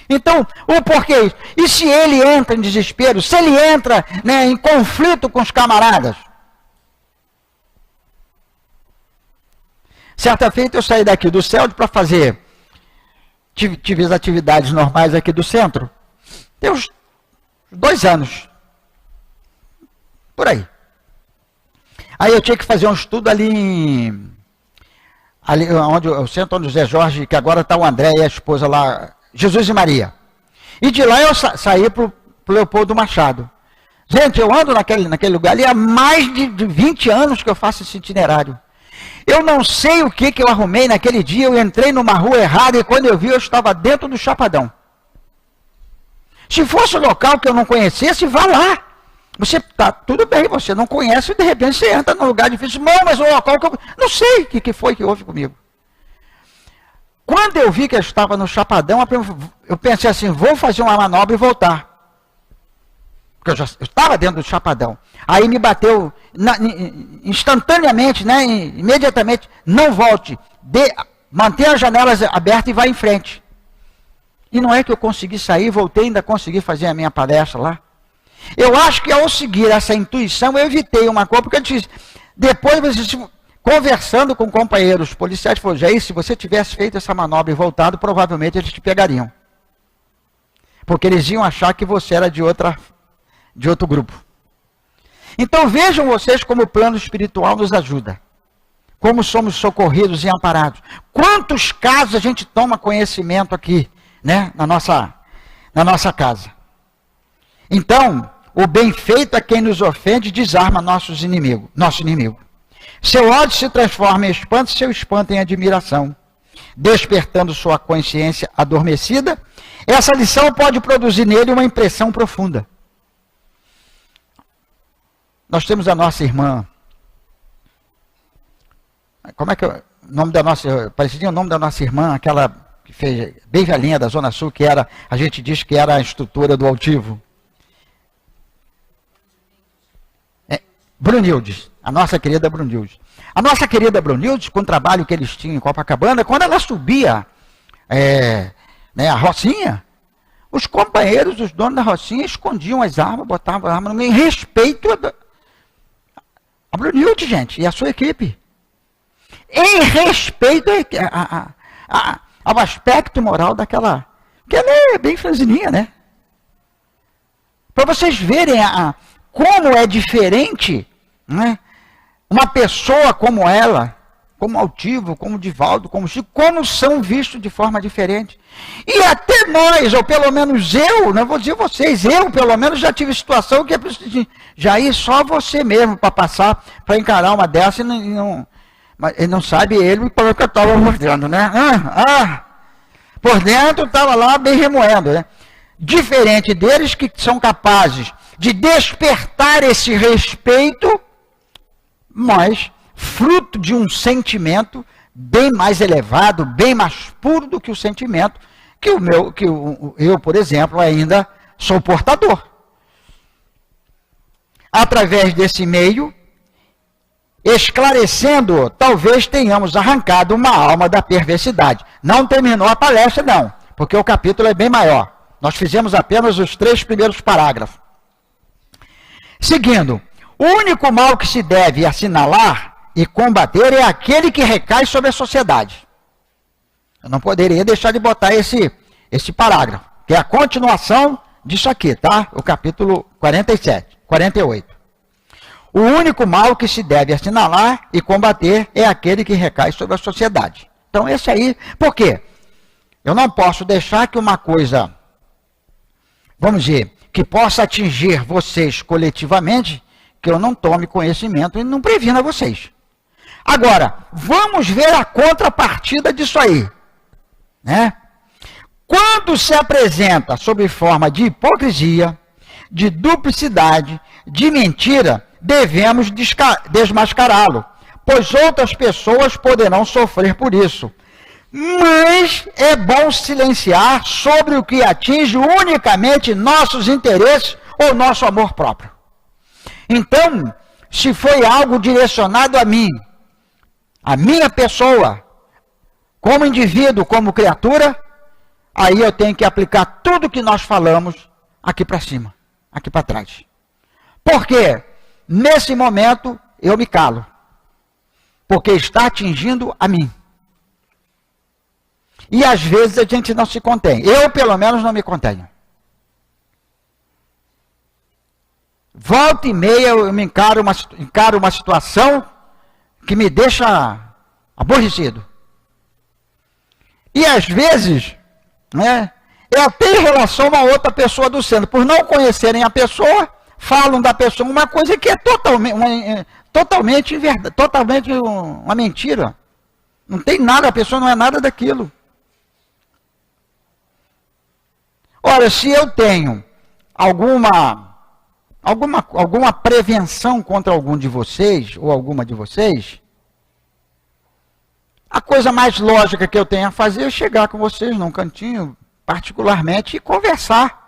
Então, o porquê? E se ele entra em desespero, se ele entra, né, em conflito com os camaradas? Certa feita eu saí daqui do centro para fazer, tive as atividades normais aqui do centro, tem uns 2 anos, por aí. Aí eu tinha que fazer um estudo ali onde o centro onde o Zé Jorge, que agora está o André e a esposa lá, Jesus e Maria. E de lá eu saí para o Leopoldo Machado. Gente, eu ando naquele lugar ali há mais de 20 anos que eu faço esse itinerário. Eu não sei o que eu arrumei naquele dia, eu entrei numa rua errada e quando eu vi eu estava dentro do Chapadão. Se fosse um local que eu não conhecesse, vá lá. Você tá tudo bem, você não conhece e de repente você entra num lugar difícil. Não, mas um local que eu não sei o que foi que houve comigo. Quando eu vi que eu estava no Chapadão, eu pensei assim, vou fazer uma manobra e voltar. Porque eu estava dentro do Chapadão. Aí me bateu instantaneamente, né, imediatamente, não volte, mantenha as janelas abertas e vá em frente. E não é que eu consegui sair, voltei e ainda consegui fazer a minha palestra lá. Eu acho que ao seguir essa intuição, eu evitei uma coisa, porque eu disse, depois, conversando com companheiros policiais, falou, Jair, se você tivesse feito essa manobra e voltado, provavelmente eles te pegariam. Porque eles iam achar que você era de outro grupo. Então vejam vocês como o plano espiritual nos ajuda. Como somos socorridos e amparados. Quantos casos a gente toma conhecimento aqui, né, na nossa casa. Então, o bem feito a quem nos ofende desarma nosso inimigo. Seu ódio se transforma em espanto, seu espanto em admiração. Despertando sua consciência adormecida, essa lição pode produzir nele uma impressão profunda. Nós temos a nossa irmã. Como é que é o nome da nossa... Parecia o nome da nossa irmã, aquela que fez, bem velhinha da Zona Sul, que era, a gente diz que era a instrutora do Altivo. Brunildes, a nossa querida Brunildes. A nossa querida Brunildes, com o trabalho que eles tinham em Copacabana, quando ela subia a Rocinha, os companheiros, os donos da Rocinha, escondiam as armas, botavam as armas em respeito a Brunildes, gente, e a sua equipe. Em respeito ao aspecto moral daquela... Porque ela é bem franzininha, né? Para vocês verem como é diferente, né? Uma pessoa como ela, como Altivo, como Divaldo, como Chico, como são vistos de forma diferente. E até nós, ou pelo menos eu, não vou dizer vocês, eu pelo menos já tive situação que é preciso Jair, só você mesmo para passar, para encarar uma dessa ele não sabe ele pelo que eu estava mostrando, né? Por dentro estava lá bem remoendo, né? Diferente deles que são capazes de despertar esse respeito, mas fruto de um sentimento bem mais elevado, bem mais puro do que o sentimento que eu, por exemplo, ainda sou portador. Através desse meio, esclarecendo, talvez tenhamos arrancado uma alma da perversidade. Não terminou a palestra, não, porque o capítulo é bem maior. Nós fizemos apenas os 3 primeiros parágrafos. Seguindo, o único mal que se deve assinalar e combater é aquele que recai sobre a sociedade. Eu não poderia deixar de botar esse parágrafo, que é a continuação disso aqui, tá? O capítulo 48. O único mal que se deve assinalar e combater é aquele que recai sobre a sociedade. Então, esse aí, por quê? Eu não posso deixar que uma coisa, vamos dizer, que possa atingir vocês coletivamente, que eu não tome conhecimento e não previna vocês. Agora, vamos ver a contrapartida disso aí, né? Quando se apresenta sob forma de hipocrisia, de duplicidade, de mentira, devemos desmascará-lo, pois outras pessoas poderão sofrer por isso. Mas é bom silenciar sobre o que atinge unicamente nossos interesses ou nosso amor próprio. Então, se foi algo direcionado a mim, a minha pessoa, como indivíduo, como criatura, aí eu tenho que aplicar tudo que nós falamos aqui para cima, aqui para trás. Por quê? Nesse momento eu me calo, porque está atingindo a mim. E às vezes a gente não se contém. Eu, pelo menos, não me contenho. Volta e meia eu me encaro uma situação que me deixa aborrecido. E às vezes, né, é até em relação a outra pessoa do centro. Por não conhecerem a pessoa, falam da pessoa uma coisa que é totalmente uma mentira. Não tem nada, a pessoa não é nada daquilo. Ora, se eu tenho alguma prevenção contra algum de vocês, ou alguma de vocês, a coisa mais lógica que eu tenho a fazer é chegar com vocês num cantinho, particularmente, e conversar.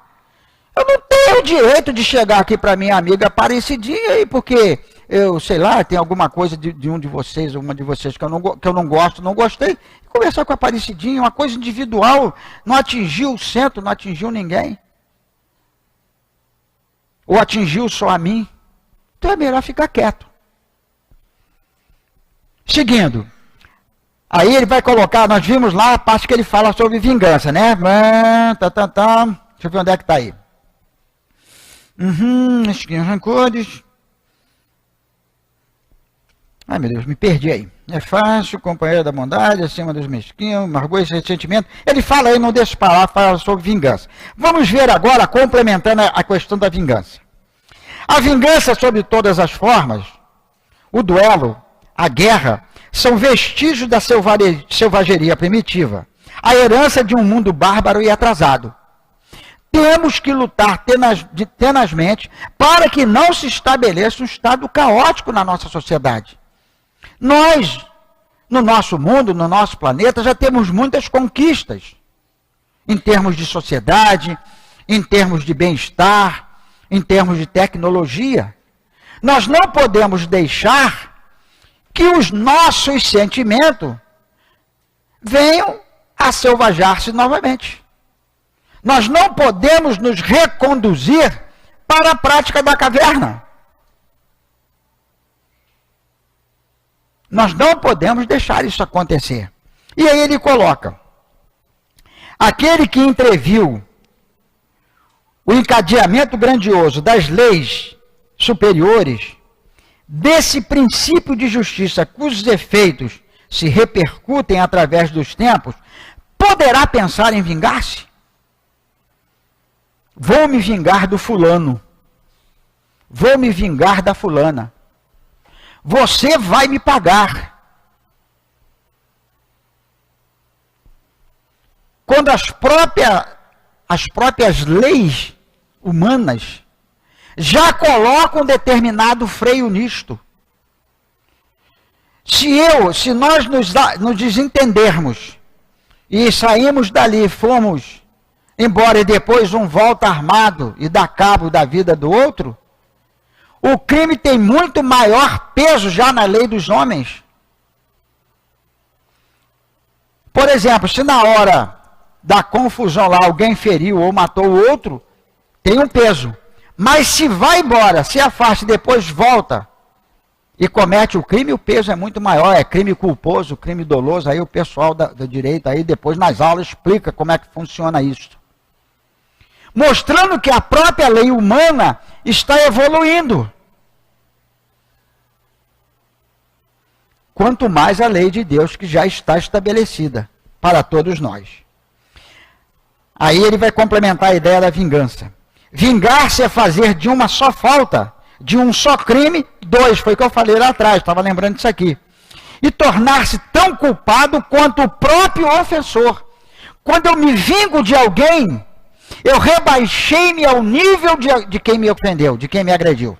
Eu não tenho o direito de chegar aqui para minha amiga Aparecidinha aí, porque eu, sei lá, tem alguma coisa de um de vocês, uma de vocês que eu não gosto, não gostei. Conversar com a Aparecidinha, uma coisa individual, não atingiu o centro, não atingiu ninguém. Ou atingiu só a mim. Então é melhor ficar quieto. Seguindo. Aí ele vai colocar, nós vimos lá a parte que ele fala sobre vingança, né? Deixa eu ver onde é que está aí. Rancores. Ai, meu Deus, me perdi aí. É fácil, companheiro da bondade, acima dos mesquinhos, amargor esse ressentimento. Ele fala aí, não deixa parar, fala sobre vingança. Vamos ver agora, complementando a questão da vingança. A vingança, sob todas as formas, o duelo, a guerra, são vestígios da selvageria primitiva, a herança de um mundo bárbaro e atrasado. Temos que lutar tenazmente para que não se estabeleça um estado caótico na nossa sociedade. Nós, no nosso mundo, no nosso planeta, já temos muitas conquistas em termos de sociedade, em termos de bem-estar, em termos de tecnologia. Nós não podemos deixar que os nossos sentimentos venham a selvajar-se novamente. Nós não podemos nos reconduzir para a prática da caverna. Nós não podemos deixar isso acontecer. E aí ele coloca: aquele que entreviu o encadeamento grandioso das leis superiores, desse princípio de justiça cujos efeitos se repercutem através dos tempos, poderá pensar em vingar-se? Vou me vingar do fulano. Vou me vingar da fulana. Você vai me pagar. Quando as próprias leis humanas já colocam determinado freio nisto. Se nós nos desentendermos e saímos dali, fomos embora e depois um volta armado e dá cabo da vida do outro, o crime tem muito maior peso já na lei dos homens. Por exemplo, se na hora da confusão lá alguém feriu ou matou o outro, tem um peso. Mas se vai embora, se afasta e depois volta e comete o crime, o peso é muito maior. É crime culposo, crime doloso. Aí o pessoal do direito aí depois nas aulas explica como é que funciona isso. Mostrando que a própria lei humana está evoluindo. quanto mais a lei de Deus que já está estabelecida para todos nós. Aí ele vai complementar a ideia da vingança. Vingar-se é fazer de uma só falta, de um só crime, dois, foi o que eu falei lá atrás, estava lembrando disso aqui. E tornar-se tão culpado quanto o próprio ofensor. Quando eu me vingo de alguém, eu rebaixei-me ao nível de quem me ofendeu, de quem me agrediu.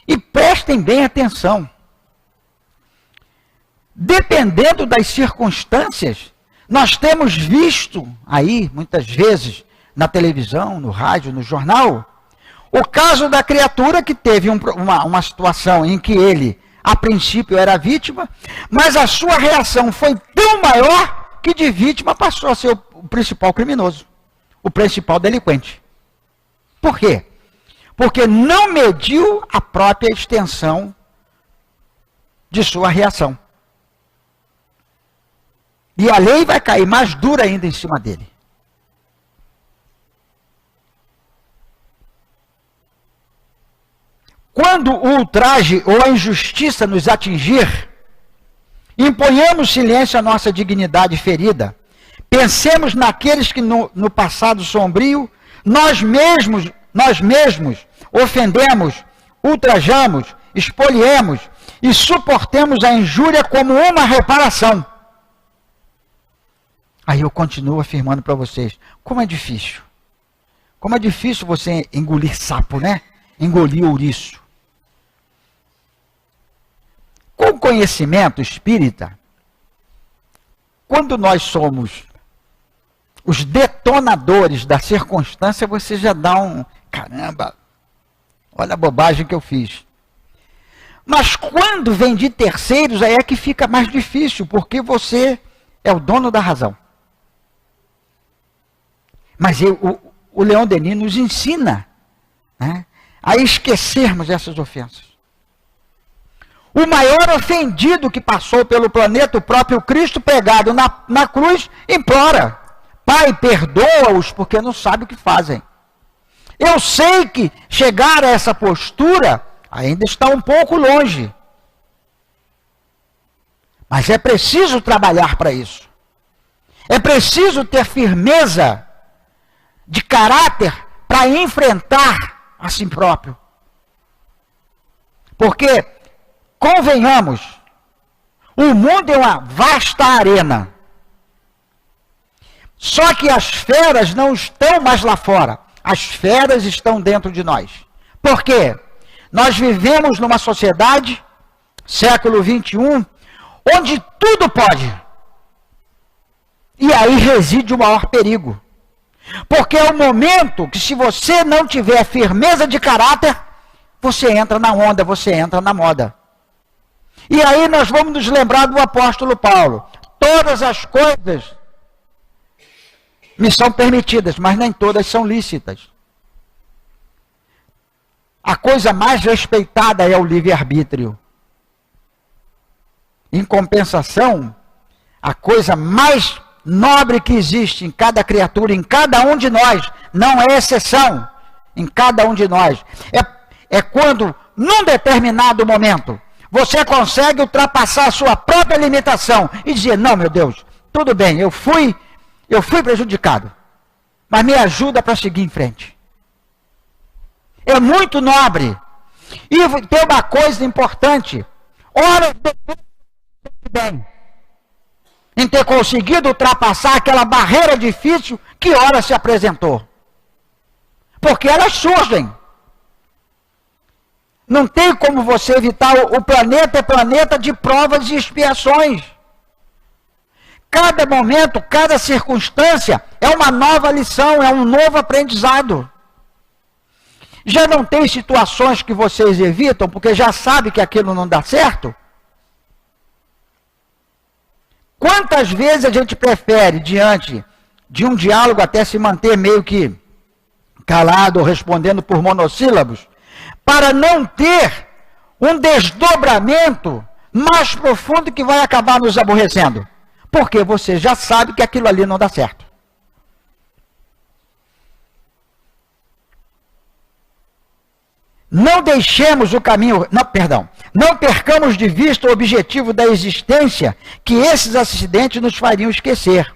E prestem bem atenção. Dependendo das circunstâncias, nós temos visto aí, muitas vezes, na televisão, no rádio, no jornal, o caso da criatura que teve uma situação em que ele, a princípio, era vítima, mas a sua reação foi tão maior que de vítima passou a ser o principal criminoso, o principal delinquente. Por quê? Porque não mediu a própria extensão de sua reação. E a lei vai cair mais dura ainda em cima dele. Quando o ultraje ou a injustiça nos atingir, imponhamos silêncio à nossa dignidade ferida. Pensemos naqueles que no passado sombrio, nós mesmos ofendemos, ultrajamos, expoliemos e suportemos a injúria como uma reparação. Aí eu continuo afirmando para vocês, como é difícil. Como é difícil você engolir sapo, né? Engolir ouriço. Com conhecimento espírita, quando nós somos os detonadores da circunstância, você já dá caramba, olha a bobagem que eu fiz. Mas quando vem de terceiros, aí é que fica mais difícil, porque você é o dono da razão. Mas o Leon Denis nos ensina, né, a esquecermos essas ofensas. O maior ofendido que passou pelo planeta, o próprio Cristo pregado na cruz, implora: Pai, perdoa-os porque não sabem o que fazem. Eu sei que chegar a essa postura ainda está um pouco longe. Mas é preciso trabalhar para isso. É preciso ter firmeza de caráter para enfrentar a si próprio. Porque, convenhamos, o mundo é uma vasta arena. Só que as feras não estão mais lá fora. As feras estão dentro de nós. Por quê? Nós vivemos numa sociedade, século 21, onde tudo pode. E aí reside o maior perigo. Porque é o momento que, se você não tiver firmeza de caráter, você entra na onda, você entra na moda. E aí nós vamos nos lembrar do apóstolo Paulo. Todas as coisas me são permitidas, mas nem todas são lícitas. A coisa mais respeitada é o livre-arbítrio. Em compensação, a coisa mais nobre que existe em cada criatura, em cada um de nós, não é exceção, em cada um de nós, é quando, num determinado momento, você consegue ultrapassar a sua própria limitação e dizer: não, meu Deus, tudo bem, eu fui prejudicado, mas me ajuda para seguir em frente. É muito nobre. E tem uma coisa importante: ora depois bem, em ter conseguido ultrapassar aquela barreira difícil que ora se apresentou. Porque elas surgem. Não tem como você evitar. O planeta é planeta de provas e expiações. Cada momento, cada circunstância é uma nova lição, é um novo aprendizado. Já não tem situações que vocês evitam, porque já sabe que aquilo não dá certo? Quantas vezes a gente prefere, diante de um diálogo, até se manter meio que calado ou respondendo por monossílabos, para não ter um desdobramento mais profundo que vai acabar nos aborrecendo? Porque você já sabe que aquilo ali não dá certo. Não deixemos o caminho, não percamos de vista o objetivo da existência que esses acidentes nos fariam esquecer.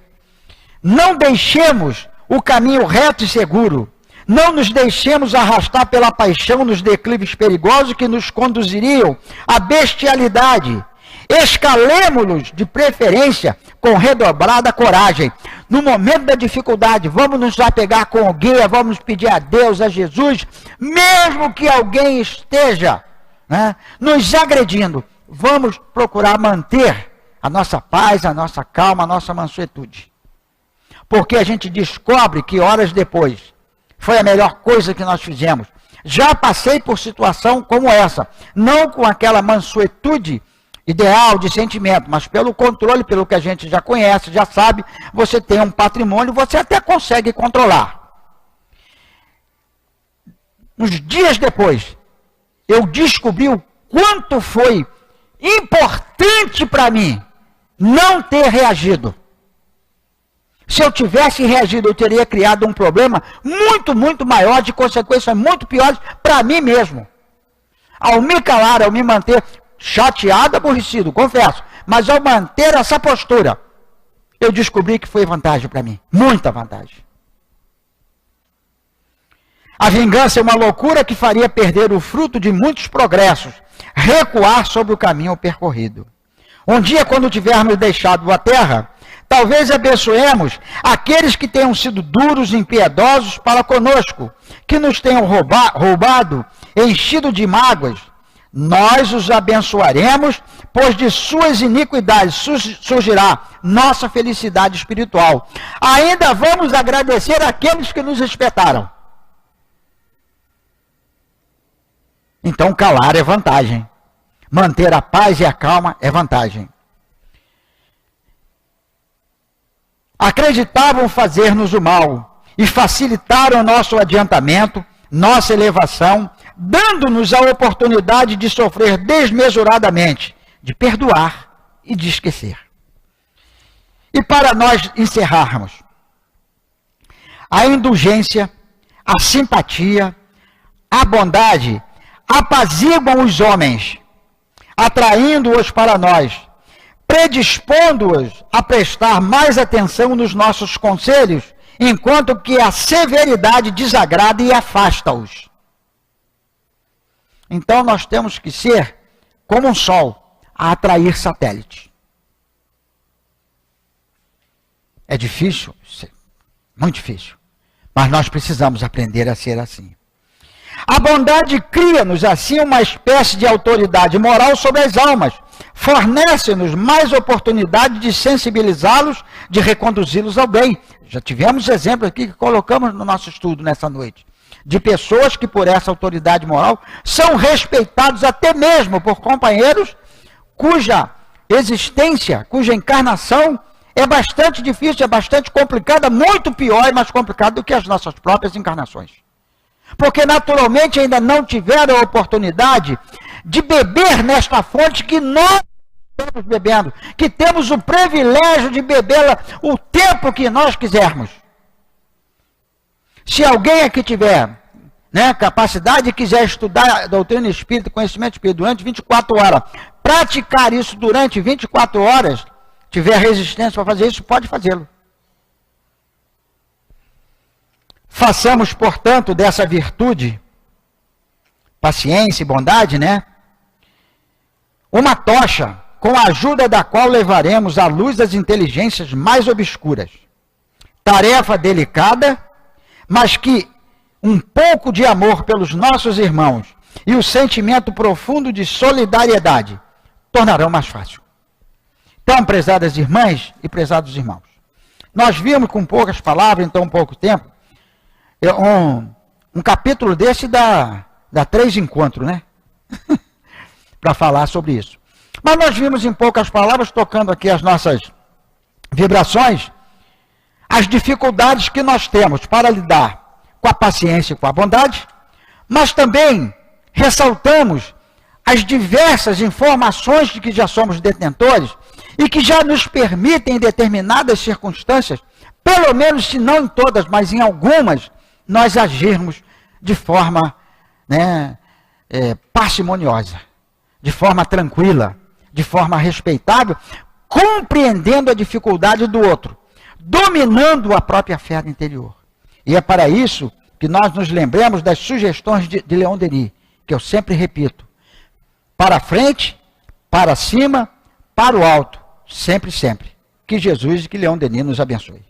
Não deixemos o caminho reto e seguro. Não nos deixemos arrastar pela paixão nos declives perigosos que nos conduziriam à bestialidade. Escalemo-los de preferência com redobrada coragem. No momento da dificuldade, vamos nos apegar com o guia, vamos pedir a Deus, a Jesus, mesmo que alguém esteja, né, nos agredindo, vamos procurar manter a nossa paz, a nossa calma, a nossa mansuetude. Porque a gente descobre que horas depois foi a melhor coisa que nós fizemos. Já passei por situação como essa, não com aquela mansuetude ideal de sentimento, mas pelo controle, pelo que a gente já conhece, já sabe, você tem um patrimônio, você até consegue controlar. Uns dias depois, eu descobri o quanto foi importante para mim não ter reagido. Se eu tivesse reagido, eu teria criado um problema muito, muito maior, de consequências muito piores para mim mesmo. Ao me calar, ao me manter chateado, aborrecido, confesso, mas ao manter essa postura, eu descobri que foi vantagem para mim, muita vantagem. A vingança é uma loucura que faria perder o fruto de muitos progressos, recuar sobre o caminho percorrido. Um dia, quando tivermos deixado a terra, talvez abençoemos aqueles que tenham sido duros e impiedosos para conosco, que nos tenham roubado, enchido de mágoas. Nós os abençoaremos, pois de suas iniquidades surgirá nossa felicidade espiritual. Ainda vamos agradecer aqueles que nos espetaram. Então, calar é vantagem. Manter a paz e a calma é vantagem. Acreditavam fazer-nos o mal e facilitaram nosso adiantamento, nossa elevação, dando-nos a oportunidade de sofrer desmesuradamente, de perdoar e de esquecer. E para nós encerrarmos, a indulgência, a simpatia, a bondade apaziguam os homens, atraindo-os para nós, predispondo-os a prestar mais atenção nos nossos conselhos, enquanto que a severidade desagrada e afasta-os. Então nós temos que ser como um sol a atrair satélites. É difícil? Muito difícil. Mas nós precisamos aprender a ser assim. A bondade cria-nos assim uma espécie de autoridade moral sobre as almas, fornece-nos mais oportunidade de sensibilizá-los, de reconduzi-los ao bem. Já tivemos exemplos aqui que colocamos no nosso estudo nessa noite, de pessoas que por essa autoridade moral são respeitados até mesmo por companheiros cuja existência, cuja encarnação é bastante difícil, é bastante complicada, muito pior e mais complicada do que as nossas próprias encarnações. Porque naturalmente ainda não tiveram a oportunidade de beber nesta fonte que nós estamos bebendo, que temos o privilégio de bebê-la o tempo que nós quisermos. Se alguém aqui tiver, né, capacidade e quiser estudar a doutrina espírita, conhecimento espírita durante 24 horas, praticar isso durante 24 horas, tiver resistência para fazer isso, pode fazê-lo. Façamos, portanto, dessa virtude, paciência e bondade, né, uma tocha com a ajuda da qual levaremos à luz das inteligências mais obscuras. Tarefa delicada, mas que um pouco de amor pelos nossos irmãos e o sentimento profundo de solidariedade tornarão mais fácil. Então, prezadas irmãs e prezados irmãos, nós vimos com poucas palavras, em tão pouco tempo, um capítulo desse dá 3 encontros, né? Para falar sobre isso. Mas nós vimos em poucas palavras, tocando aqui as nossas vibrações, as dificuldades que nós temos para lidar com a paciência e com a bondade, mas também ressaltamos as diversas informações de que já somos detentores e que já nos permitem, em determinadas circunstâncias, pelo menos se não em todas, mas em algumas, nós agirmos de forma, né, parcimoniosa, de forma tranquila, de forma respeitável, compreendendo a dificuldade do outro, dominando a própria fé interior. E é para isso que nós nos lembramos das sugestões de Leon Denis, que eu sempre repito: para frente, para cima, para o alto, sempre, sempre. Que Jesus e que Leon Denis nos abençoe.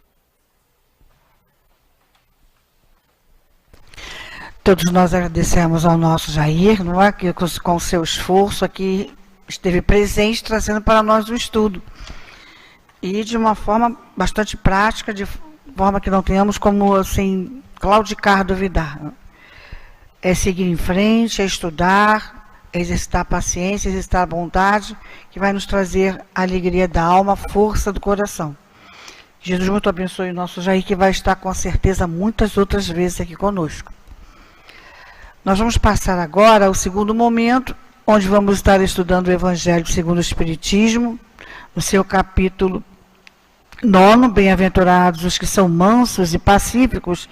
Todos nós agradecemos ao nosso Jair, não é? Que com seu esforço aqui esteve presente, trazendo para nós o estudo. E de uma forma bastante prática, de forma que não tenhamos como, assim, claudicar, duvidar. É seguir em frente, é estudar, é exercitar a paciência, exercitar a bondade, que vai nos trazer a alegria da alma, a força do coração. Jesus muito abençoe o nosso Jair, que vai estar com certeza muitas outras vezes aqui conosco. Nós vamos passar agora ao segundo momento, onde vamos estar estudando o Evangelho segundo o Espiritismo, no seu capítulo 9, Bem-aventurados os que são mansos e pacíficos.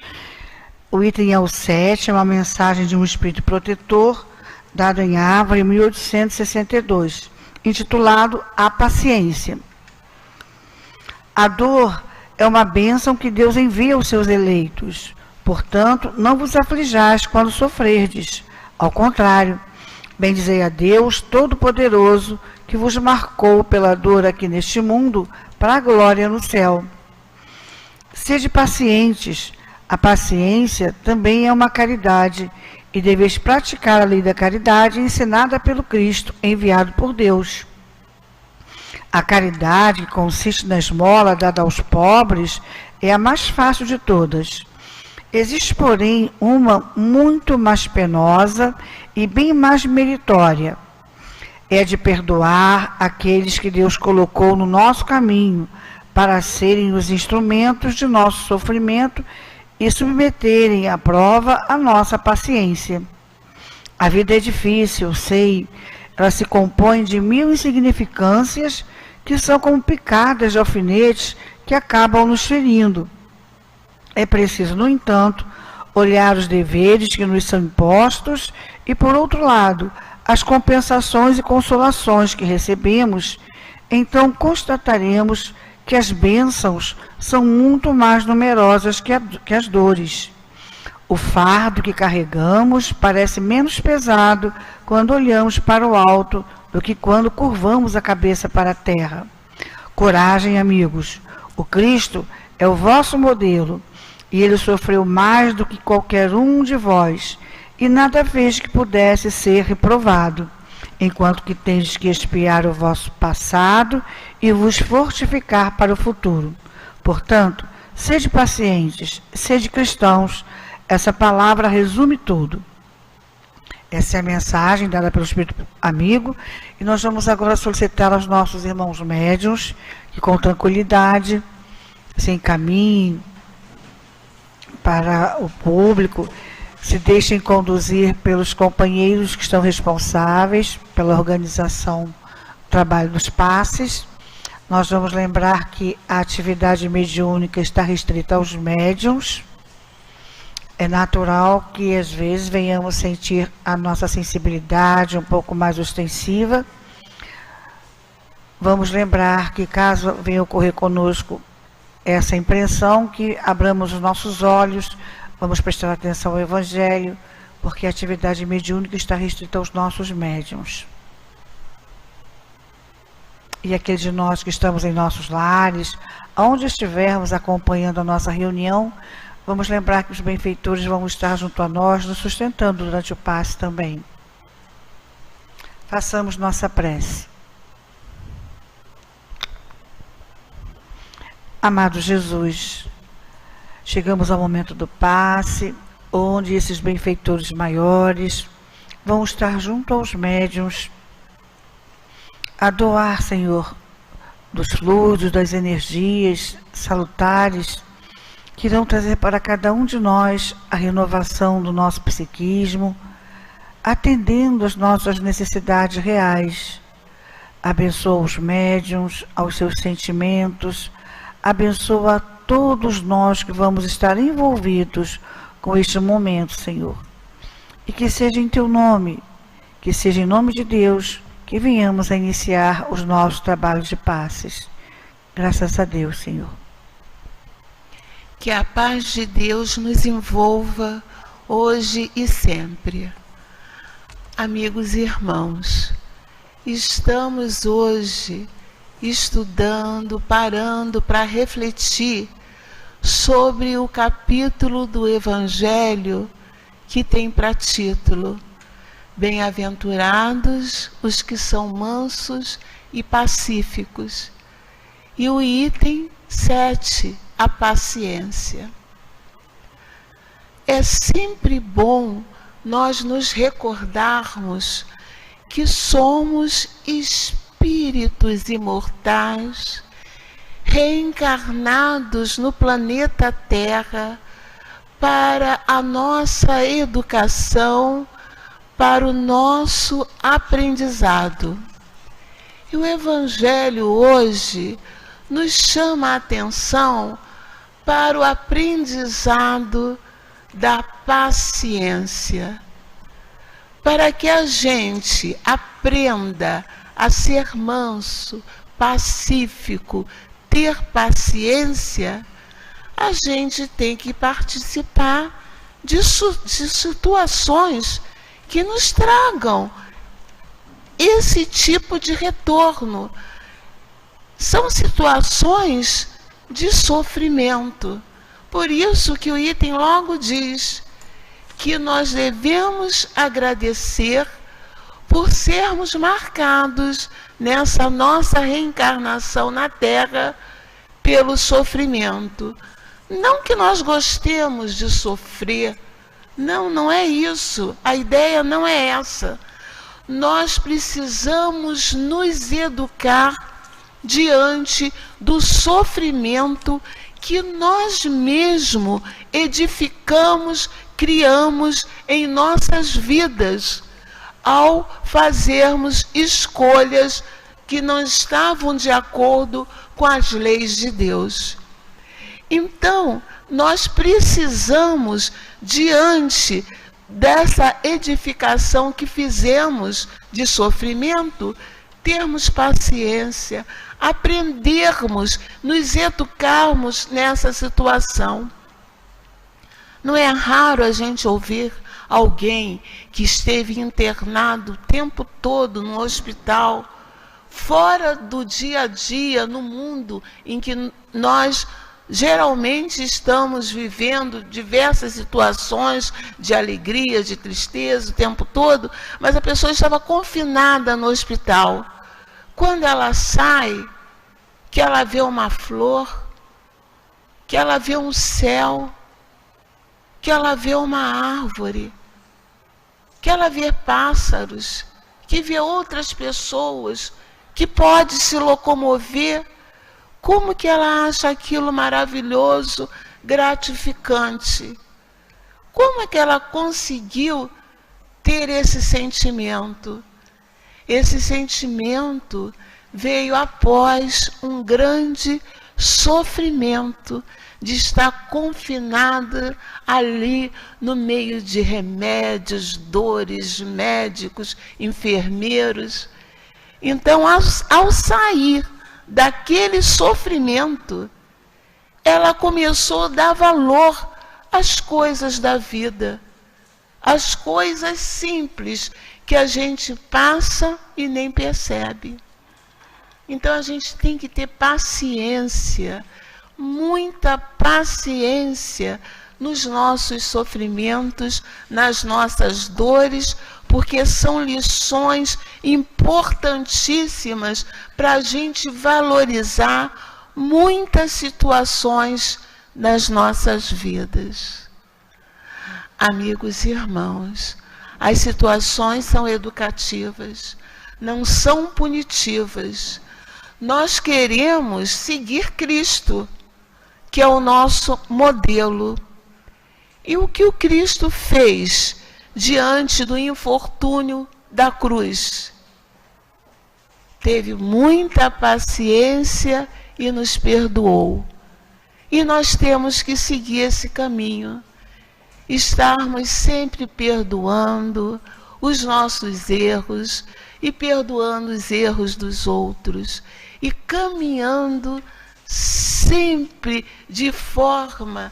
O item é o 7, é uma mensagem de um espírito protetor, dado em Ávora, em 1862, intitulado A Paciência. A dor é uma bênção que Deus envia aos seus eleitos. Portanto, não vos aflijais quando sofrerdes. Ao contrário, bendizei a Deus Todo-Poderoso, que vos marcou pela dor aqui neste mundo, para a glória no céu. Sede pacientes. A paciência também é uma caridade, e deveis praticar a lei da caridade ensinada pelo Cristo, enviado por Deus. A caridade, que consiste na esmola dada aos pobres, é a mais fácil de todas. Existe, porém, uma muito mais penosa e bem mais meritória. É de perdoar aqueles que Deus colocou no nosso caminho para serem os instrumentos de nosso sofrimento e submeterem à prova a nossa paciência. A vida é difícil, sei, ela se compõe de 1000 insignificâncias que são como picadas de alfinetes que acabam nos ferindo. É preciso, no entanto, olhar os deveres que nos são impostos e, por outro lado, as compensações e consolações que recebemos. Então constataremos que as bênçãos são muito mais numerosas que as dores. O fardo que carregamos parece menos pesado quando olhamos para o alto do que quando curvamos a cabeça para a terra. Coragem, amigos. O Cristo é o vosso modelo. E ele sofreu mais do que qualquer um de vós, e nada fez que pudesse ser reprovado, enquanto que tendes que expiar o vosso passado e vos fortificar para o futuro. Portanto, sede pacientes, sede cristãos. Essa palavra resume tudo. Essa é a mensagem dada pelo Espírito amigo, e nós vamos agora solicitar aos nossos irmãos médiuns que com tranquilidade se encaminhem para o público, se deixem conduzir pelos companheiros que estão responsáveis pela organização do trabalho dos passes. Nós vamos lembrar que a atividade mediúnica está restrita aos médiuns. É natural que às vezes venhamos sentir a nossa sensibilidade um pouco mais ostensiva. Vamos lembrar que caso venha ocorrer conosco essa impressão, que abramos os nossos olhos, vamos prestar atenção ao Evangelho, porque a atividade mediúnica está restrita aos nossos médiuns. E aqueles de nós que estamos em nossos lares, onde estivermos acompanhando a nossa reunião, vamos lembrar que os benfeitores vão estar junto a nós, nos sustentando durante o passe também. Façamos nossa prece. Amado Jesus, chegamos ao momento do passe, onde esses benfeitores maiores vão estar junto aos médiuns a doar, Senhor, dos fluidos, das energias salutares que irão trazer para cada um de nós a renovação do nosso psiquismo, atendendo às nossas necessidades reais. Abençoa os médiuns, aos seus sentimentos, abençoa a todos nós que vamos estar envolvidos com este momento, Senhor. E que seja em Teu nome, Que seja em nome de Deus que venhamos a iniciar os nossos trabalhos de passes. Graças a Deus, Senhor. Que a paz de Deus nos envolva hoje e sempre. Amigos e irmãos, estamos hoje estudando, parando para refletir sobre o capítulo do Evangelho que tem para título: Bem-aventurados os que são mansos e pacíficos. E o item 7, a paciência. É sempre bom nós nos recordarmos que somos espíritos imortais, reencarnados no planeta Terra para a nossa educação, para o nosso aprendizado. E o Evangelho hoje nos chama a atenção para o aprendizado da paciência, para que a gente aprenda a ser manso, pacífico, ter paciência. A gente tem que participar de situações que nos tragam esse tipo de retorno. São situações de sofrimento. Por isso que o item logo diz que nós devemos agradecer por sermos marcados nessa nossa reencarnação na Terra pelo sofrimento. Não que nós gostemos de sofrer, não é isso, a ideia não é essa. Nós precisamos nos educar diante do sofrimento que nós mesmos edificamos, criamos em nossas vidas, ao fazermos escolhas que não estavam de acordo com as leis de Deus. Então, nós precisamos, diante dessa edificação que fizemos de sofrimento, termos paciência, aprendermos, nos educarmos nessa situação. Não é raro a gente ouvir alguém que esteve internado o tempo todo no hospital, fora do dia a dia, no mundo em que nós geralmente estamos vivendo diversas situações de alegria, de tristeza o tempo todo, mas a pessoa estava confinada no hospital. Quando ela sai, que ela vê uma flor, que ela vê um céu, que ela vê uma árvore, que ela vê pássaros, que vê outras pessoas, que pode se locomover, como que ela acha aquilo maravilhoso, gratificante? Como é que ela conseguiu ter esse sentimento? Esse sentimento veio após um grande sofrimento de estar confinada ali no meio de remédios, dores, médicos, enfermeiros. Então, ao sair daquele sofrimento, ela começou a dar valor às coisas da vida, às coisas simples que a gente passa e nem percebe. Então a gente tem que ter paciência, muita paciência nos nossos sofrimentos, nas nossas dores, porque são lições importantíssimas para a gente valorizar muitas situações das nossas vidas. Amigos e irmãos, as situações são educativas, não são punitivas. Nós queremos seguir Cristo, que é o nosso modelo. E o que o Cristo fez diante do infortúnio da cruz? Teve muita paciência e nos perdoou. E nós temos que seguir esse caminho. Estarmos sempre perdoando, os nossos erros e perdoando os erros dos outros e caminhando sempre de forma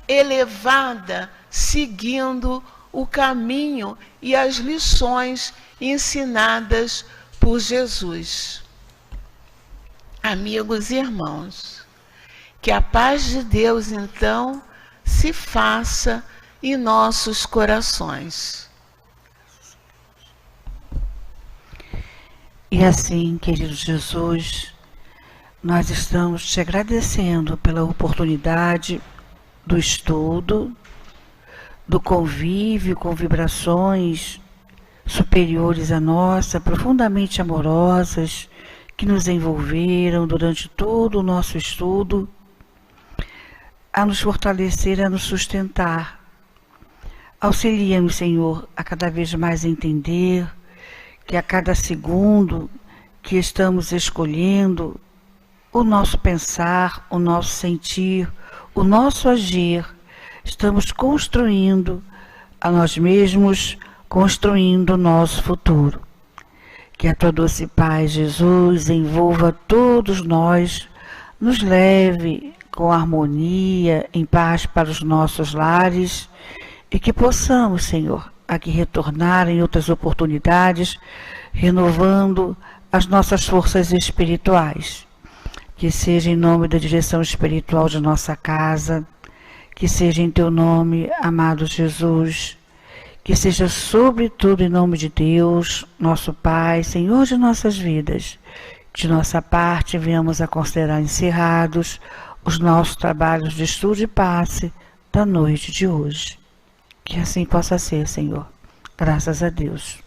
elevada, seguindo o caminho e as lições ensinadas por Jesus. Amigos e irmãos, que a paz de Deus, então, se faça em nossos corações. E assim, querido Jesus, nós estamos te agradecendo pela oportunidade do estudo, do convívio com vibrações superiores à nossa, profundamente amorosas, que nos envolveram durante todo o nosso estudo, a nos fortalecer, a nos sustentar. Auxilia-nos, Senhor, a cada vez mais entender que a cada segundo que estamos escolhendo o nosso pensar, o nosso sentir, o nosso agir, estamos construindo a nós mesmos, construindo o nosso futuro. Que a tua doce paz, Jesus, envolva todos nós, nos leve com harmonia, em paz para os nossos lares e que possamos, Senhor, aqui retornar em outras oportunidades, renovando as nossas forças espirituais. Que seja em nome da direção espiritual de nossa casa, que seja em teu nome, amado Jesus, que seja sobretudo em nome de Deus, nosso Pai, Senhor de nossas vidas. De nossa parte, venhamos a considerar encerrados os nossos trabalhos de estudo e passe da noite de hoje. Que assim possa ser, Senhor. Graças a Deus.